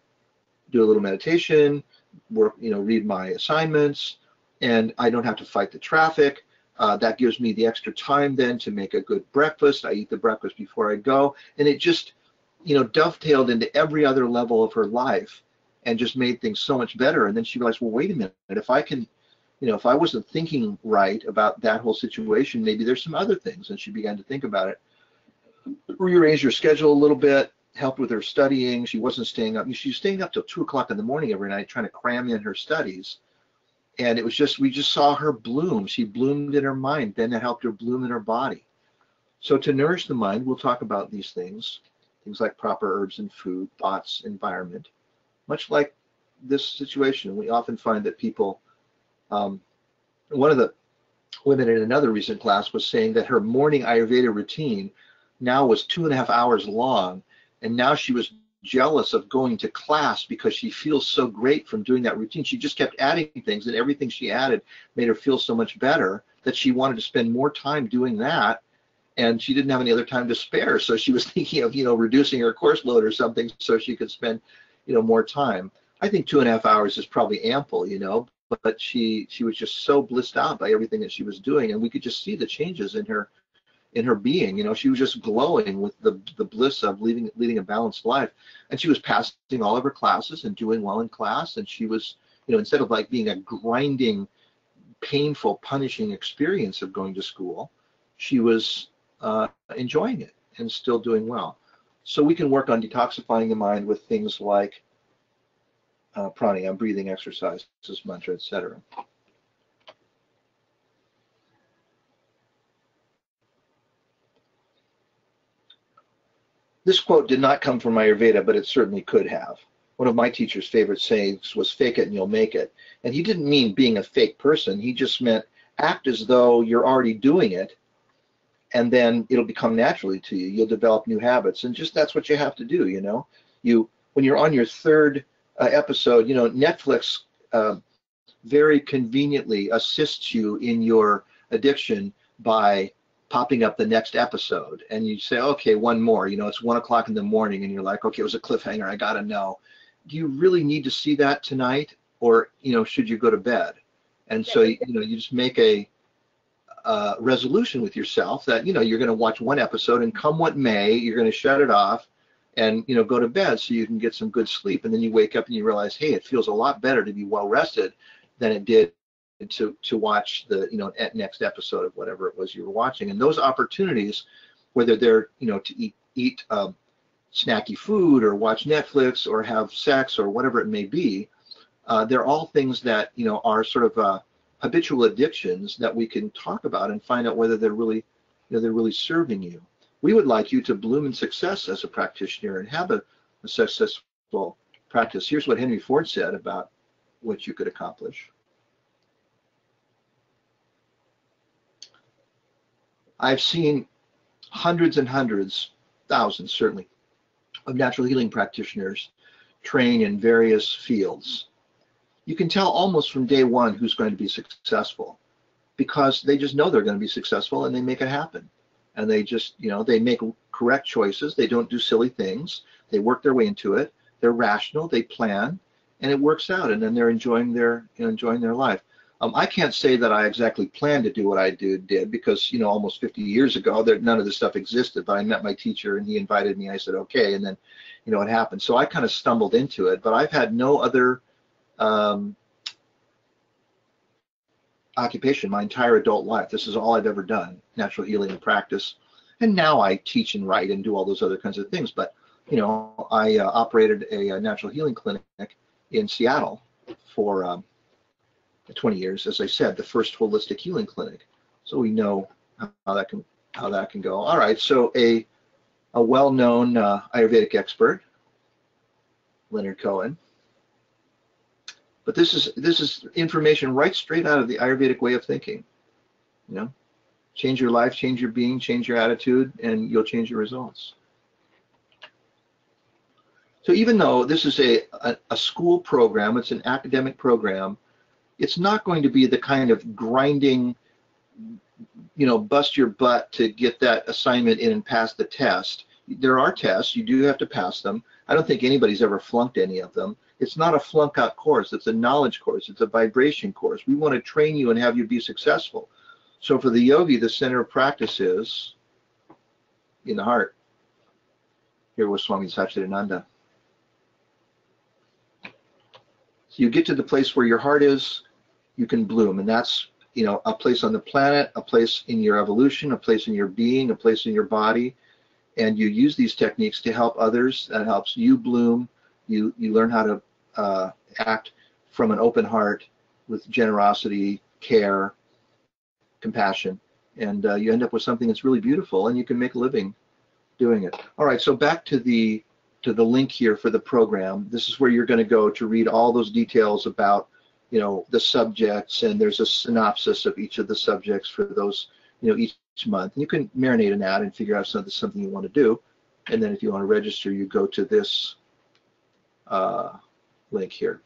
do a little meditation, work, read my assignments, and I don't have to fight the traffic. That gives me the extra time then to make a good breakfast. I eat the breakfast before I go, and it just, dovetailed into every other level of her life and just made things so much better. And then she realized, well, wait a minute, if I can, if I wasn't thinking right about that whole situation, maybe there's some other things. And she began to think about it. Rearranged her schedule a little bit, helped with her studying. She wasn't staying up. She was staying up till 2 o'clock in the morning every night trying to cram in her studies. And it was just, we just saw her bloom. She bloomed in her mind. Then it helped her bloom in her body. So to nourish the mind, we'll talk about these things like proper herbs and food, thoughts, environment. Much like this situation, we often find that people, one of the women in another recent class was saying that her morning Ayurveda routine now was 2.5 hours long, and now she was jealous of going to class because she feels so great from doing that routine. She just kept adding things, and everything she added made her feel so much better that she wanted to spend more time doing that, and she didn't have any other time to spare. So she was thinking of, reducing her course load or something so she could spend, more time. I think 2.5 hours is probably ample, but she was just so blissed out by everything that she was doing, and we could just see the changes in her being. You know, she was just glowing with the bliss of leading a balanced life, and she was passing all of her classes and doing well in class, and she was, you know, instead of like being a grinding, painful, punishing experience of going to school, she was enjoying it and still doing well. So we can work on detoxifying the mind with things like pranayama, breathing exercises, mantra, etc. This quote did not come from Ayurveda, but it certainly could have. One of my teacher's favorite sayings was "fake it and you'll make it." And he didn't mean being a fake person. He just meant act as though you're already doing it, and then it'll become naturally to you. You'll develop new habits, and just that's what you have to do, you know. When you're on your third episode, you know, Netflix very conveniently assists you in your addiction by popping up the next episode, and you say, okay, one more, you know, it's 1 o'clock in the morning, and you're like, okay, it was a cliffhanger, I gotta know. Do you really need to see that tonight, or, you know, should you go to bed? And so, you know, you just make a resolution with yourself that, you know, you're going to watch one episode, and come what may, you're going to shut it off and, you know, go to bed so you can get some good sleep. And then you wake up and you realize, hey, it feels a lot better to be well rested than it did to watch the, you know, next episode of whatever it was you were watching. And those opportunities, whether they're, you know, to eat snacky food or watch Netflix or have sex or whatever it may be, they're all things that, you know, are sort of habitual addictions that we can talk about and find out whether they're really, you know, they're really serving you. We would like you to bloom in success as a practitioner and have a successful practice. Here's what Henry Ford said about what you could accomplish. I've seen hundreds and hundreds, thousands certainly, of natural healing practitioners train in various fields. You can tell almost from day one who's going to be successful, because they just know they're going to be successful and they make it happen. And they just, you know, they make correct choices. They don't do silly things. They work their way into it. They're rational. They plan, and it works out. And then they're enjoying their life. I can't say that I exactly planned to do what I did because, you know, almost 50 years ago, none of this stuff existed. But I met my teacher and he invited me. I said, okay. And then, you know, it happened. So I kind of stumbled into it. But I've had no other occupation my entire adult life. This is all I've ever done, natural healing and practice. And now I teach and write and do all those other kinds of things. But, you know, I operated a natural healing clinic in Seattle for 20 years, as I said, the first holistic healing clinic. So we know how that can go. All right, so a well-known Ayurvedic expert, Leonard Cohen. But this is information right straight out of the Ayurvedic way of thinking. You know, change your life, change your being, change your attitude, and you'll change your results. So even though this is a school program, it's an academic program, it's not going to be the kind of grinding, you know, bust your butt to get that assignment in and pass the test. There are tests, you do have to pass them. I don't think anybody's ever flunked any of them. It's not a flunk out course, it's a knowledge course, it's a vibration course. We want to train you and have you be successful. So for the yogi, the center of practice is in the heart. Here was Swami Satchidananda. So you get to the place where your heart is, you can bloom, and that's, you know, a place on the planet, a place in your evolution, a place in your being, a place in your body, and you use these techniques to help others. That helps you bloom. You learn how to act from an open heart with generosity, care, compassion, and you end up with something that's really beautiful, and you can make a living doing it. All right, so back to the link here for the program. This is where you're going to go to read all those details about, you know, the subjects, and there's a synopsis of each of the subjects for those, you know, each month. And you can marinate in that and figure out something you want to do. And then if you want to register, you go to this link here.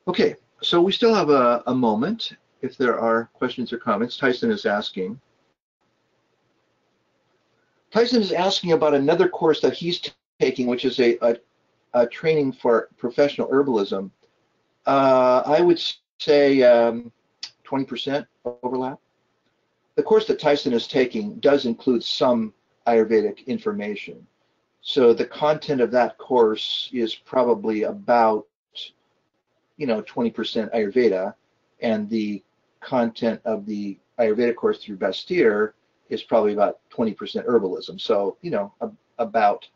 Okay, so we still have a moment if there are questions or comments. Tyson is asking about another course that he's taking, which is a training for professional herbalism. I would say 20% overlap. The course that Tyson is taking does include some Ayurvedic information. So the content of that course is probably about, 20% Ayurveda, and the content of the Ayurveda course through Bastyr is probably about 20% herbalism. So, about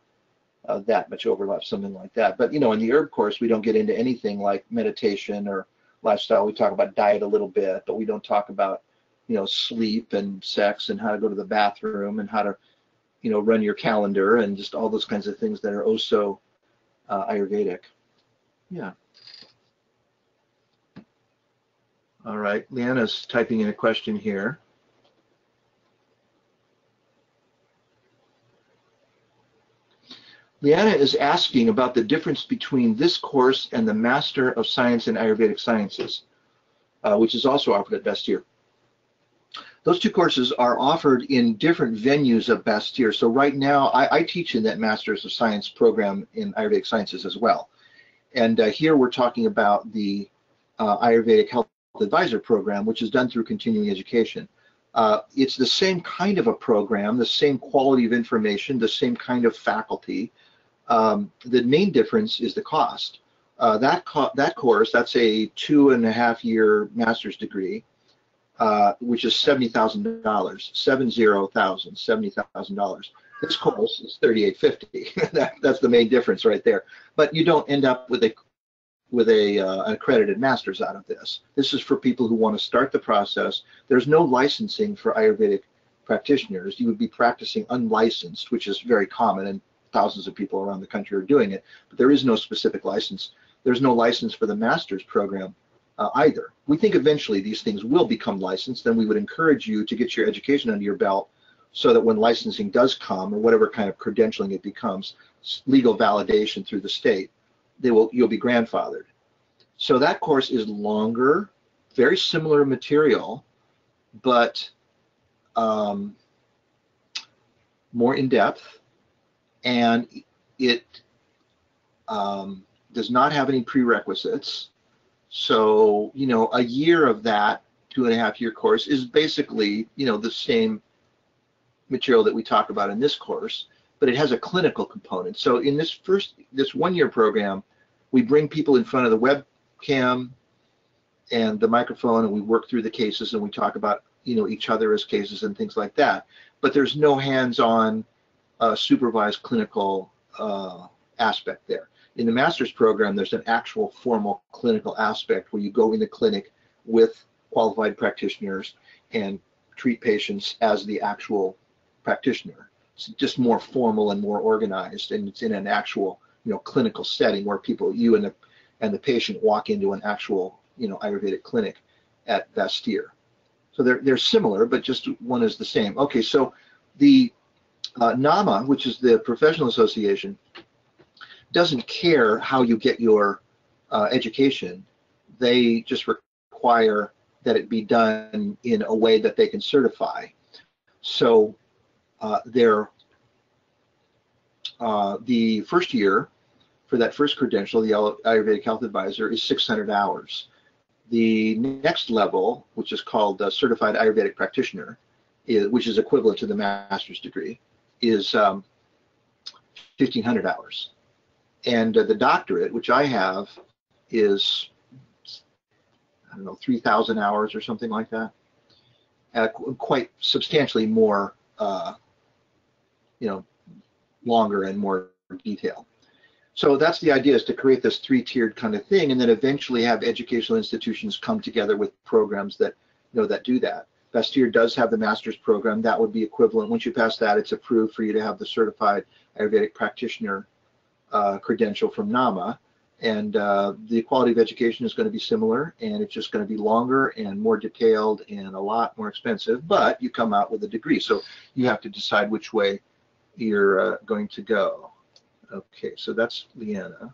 that much overlap, something like that. But, in the herb course, we don't get into anything like meditation or lifestyle. We talk about diet a little bit, but we don't talk about, sleep and sex and how to go to the bathroom and how to, run your calendar and just all those kinds of things that are also Ayurvedic. Yeah. All right, Leanna's typing in a question here. Leanna is asking about the difference between this course and the Master of Science in Ayurvedic Sciences, which is also offered at Bastyr. Those two courses are offered in different venues of Bastyr. So right now, I teach in that Masters of Science program in Ayurvedic Sciences as well. And here we're talking about the Ayurvedic Health Advisor Program, which is done through Continuing Education. It's the same kind of a program, the same quality of information, the same kind of faculty. The main difference is the cost. That course, that's a 2.5-year master's degree, which is $70,000, $70,000. This course is $38.50. That's the main difference right there. But you don't end up with an accredited master's out of this. This is for people who want to start the process. There's no licensing for Ayurvedic practitioners. You would be practicing unlicensed, which is very common, and thousands of people around the country are doing it. But there is no specific license. There's no license for the master's program either. We think eventually these things will become licensed, and we would encourage you to get your education under your belt so that when licensing does come, or whatever kind of credentialing it becomes, legal validation through the state, you'll be grandfathered. So that course is longer, very similar material, but more in depth, and it does not have any prerequisites. So, a year of that 2.5-year course is basically, the same material that we talk about in this course, but it has a clinical component. So in this 1-year program, we bring people in front of the webcam and the microphone, and we work through the cases, and we talk about, each other as cases and things like that. But there's no hands-on supervised clinical aspect there. In the master's program, there's an actual formal clinical aspect where you go in the clinic with qualified practitioners and treat patients as the actual practitioner. It's just more formal and more organized, and it's in an actual, clinical setting where you and the patient walk into an actual, Ayurvedic clinic at Bastyr. So they're similar, but just one is the same. Okay, so the NAMA, which is the professional association, doesn't care how you get your education. They just require that it be done in a way that they can certify. So the first year for that first credential, the Ayurvedic Health Advisor, is 600 hours. The next level, which is called Certified Ayurvedic Practitioner, which is equivalent to the master's degree, is 1,500 hours. And the doctorate, which I have, is, 3,000 hours or something like that. Quite substantially more, longer and more detailed. So that's the idea, is to create this 3-tiered kind of thing, and then eventually have educational institutions come together with programs that, that do that. Bastyr does have the master's program. That would be equivalent. Once you pass that, it's approved for you to have the certified Ayurvedic practitioner credential from NAMA, and the quality of education is going to be similar, and it's just going to be longer and more detailed and a lot more expensive, but you come out with a degree. So you have to decide which way you're going to go. Okay, so that's Leanna.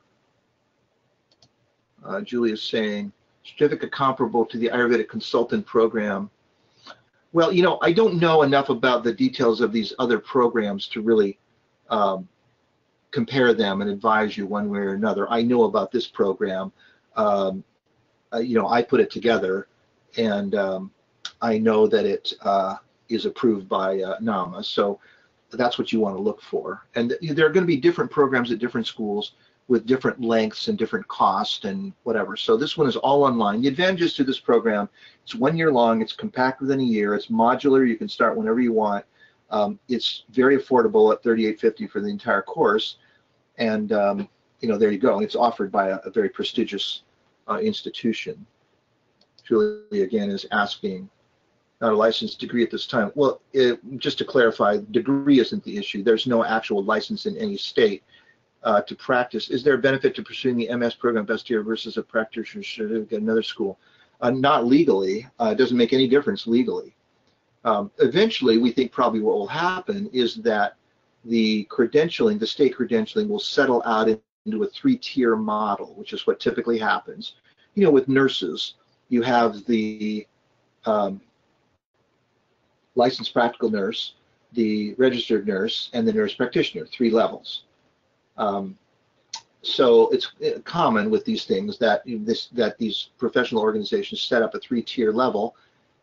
Julia's saying, certificate comparable to the Ayurvedic consultant program. Well, I don't know enough about the details of these other programs to really compare them and advise you one way or another. I know about this program. I put it together, and I know that it is approved by NAMA. So that's what you want to look for. And there are going to be different programs at different schools with different lengths and different costs and whatever. So this one is all online. The advantages to this program, it's 1 year long, it's compact within a year, it's modular, you can start whenever you want. It's very affordable at $38.50 for the entire course. And there you go. It's offered by a very prestigious institution. Julie, again, is asking, not a licensed degree at this time. Well, just to clarify, degree isn't the issue. There's no actual license in any state to practice. Is there a benefit to pursuing the MS program Bastyr versus a practitioner certificate at another school? Not legally. It doesn't make any difference legally. Eventually, we think probably what will happen is that the credentialing, the state credentialing, will settle out into a 3-tier model, which is what typically happens. With nurses, you have the licensed practical nurse, the registered nurse, and the nurse practitioner, 3 levels. So it's common with these things that these professional organizations set up a 3-tier level,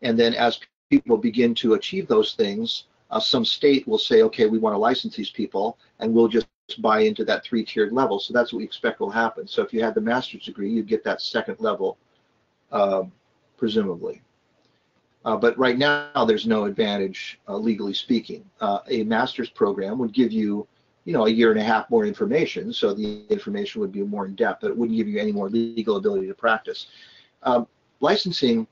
and then as people begin to achieve those things, some state will say, okay, we want to license these people, and we'll just buy into that 3-tiered level. So that's what we expect will happen. So if you had the master's degree, you'd get that second level, presumably. But right now, there's no advantage, legally speaking. A master's program would give you, a year and a half more information, so the information would be more in depth, but it wouldn't give you any more legal ability to practice. Licensing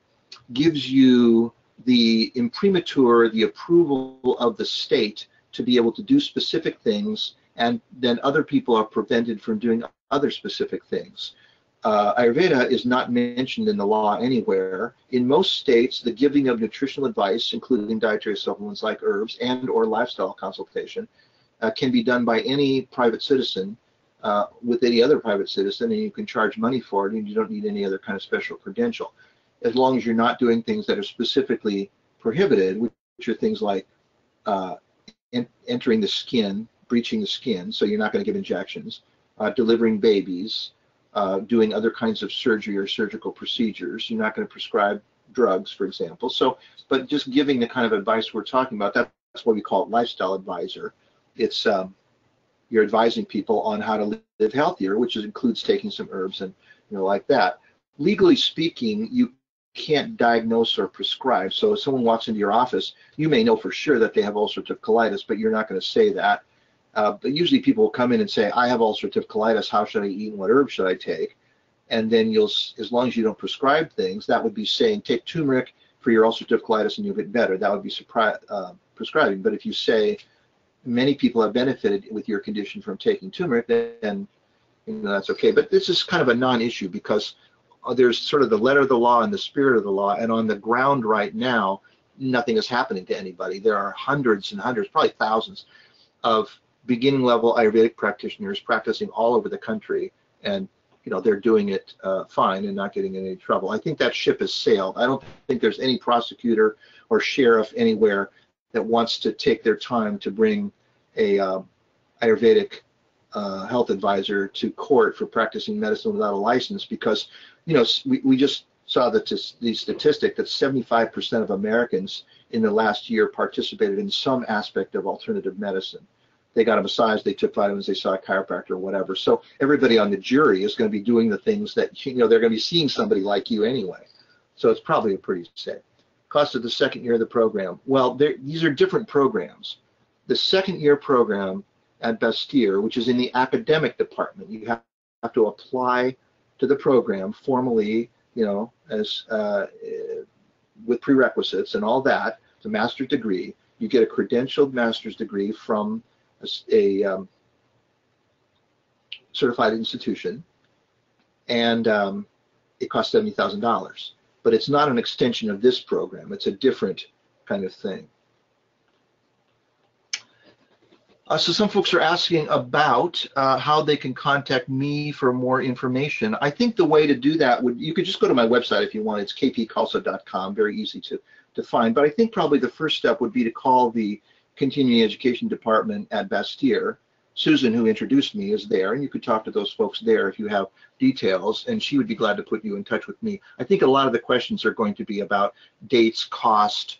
gives you the imprimatur, the approval of the state to be able to do specific things, and then other people are prevented from doing other specific things. Ayurveda is not mentioned in the law anywhere. In most states, the giving of nutritional advice, including dietary supplements like herbs and/or lifestyle consultation, can be done by any private citizen with any other private citizen, and you can charge money for it, and you don't need any other kind of special credential, as long as you're not doing things that are specifically prohibited, which are things like entering the skin, breaching the skin, so you're not going to give injections, delivering babies, doing other kinds of surgery or surgical procedures. You're not going to prescribe drugs, for example. So, but just giving the kind of advice we're talking about, that's what we call it, lifestyle advisor. It's you're advising people on how to live healthier, which includes taking some herbs and like that. Legally speaking, you can't diagnose or prescribe. So if someone walks into your office, you may know for sure that they have ulcerative colitis, but you're not going to say that. But usually people will come in and say, I have ulcerative colitis, how should I eat and what herbs should I take? And then as long as you don't prescribe things, that would be saying, take turmeric for your ulcerative colitis and you'll get better. That would be prescribing. But if you say, many people have benefited with your condition from taking turmeric, then that's okay. But this is kind of a non-issue because there's sort of the letter of the law and the spirit of the law, and on the ground right now, nothing is happening to anybody. There are hundreds and hundreds, probably thousands, of beginning level Ayurvedic practitioners practicing all over the country, and they're doing it fine and not getting in any trouble. I think that ship has sailed. I don't think there's any prosecutor or sheriff anywhere that wants to take their time to bring a Ayurvedic health advisor to court for practicing medicine without a license, because we just saw the statistic that 75% of Americans in the last year participated in some aspect of alternative medicine. They got a massage, they took vitamins, they saw a chiropractor or whatever. So everybody on the jury is going to be doing the things that, they're going to be seeing somebody like you anyway. So it's probably a pretty safe. Cost of the second year of the program. Well, these are different programs. The second year program at Bastyr, which is in the academic department, you have to apply to the program formally, as with prerequisites and all that. It's a master's degree. You get a credentialed master's degree from a certified institution, and it costs $70,000. But it's not an extension of this program. It's a different kind of thing. So some folks are asking about how they can contact me for more information. I think the way to do that you could just go to my website if you want. It's kpkhalsa.com, very easy to find. But I think probably the first step would be to call the Continuing Education Department at Bastyr, Susan, who introduced me, is there, and you could talk to those folks there if you have details, and she would be glad to put you in touch with me. I think a lot of the questions are going to be about dates, cost,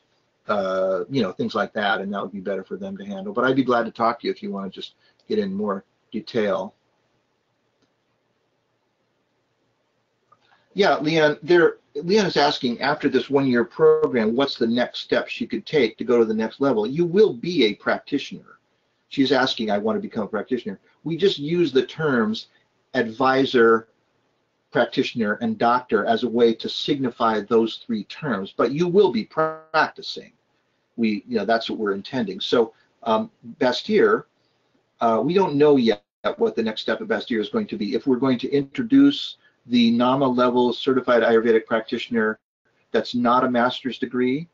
you know, things like that, and that would be better for them to handle. But I'd be glad to talk to you if you want to just get in more detail. Yeah, Leanne, Leanne is asking, after this one-year program, what's the next step she could take to go to the next level? You will be a practitioner. She's asking, I want to become a practitioner. We just use the terms advisor, practitioner, and doctor as a way to signify those three terms, but you will be practicing. You know, that's what we're intending. So Bastyr, we don't know yet what the next step of Bastyr is going to be. If we're going to introduce the NAMA level certified Ayurvedic practitioner that's not a master's degree,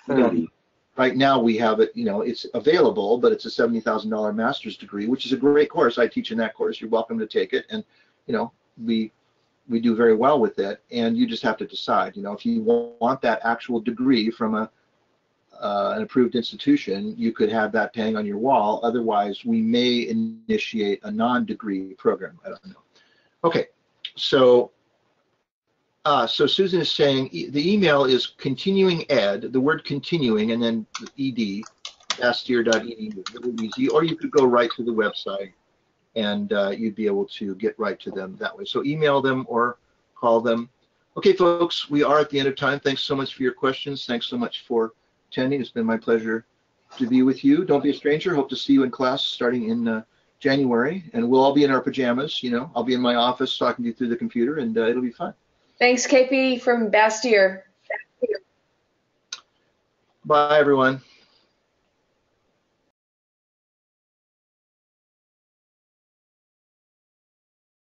we don't. Right now we have it, you know, it's available, but it's a $70,000 master's degree, which is a great course. I teach in that course. You're welcome to take it, and you know, we do very well with it. And you just have to decide, you know, if you want that actual degree from an approved institution, you could have that hang on your wall. Otherwise, we may initiate a non-degree program. I don't know. Okay, so. So Susan is saying the email is continuing ed, the word continuing, and then ed, bastyr.edu, really easy, or you could go right to the website and you'd be able to get right to them that way. So email them or call them. Okay, folks, we are at the end of time. Thanks so much for your questions. Thanks so much for attending. It's been my pleasure to be with you. Don't be a stranger. Hope to see you in class starting in January, and we'll all be in our pajamas. You know, I'll be in my office talking to you through the computer, and it'll be fun. Thanks, Kp from Bastyr. Bye, everyone.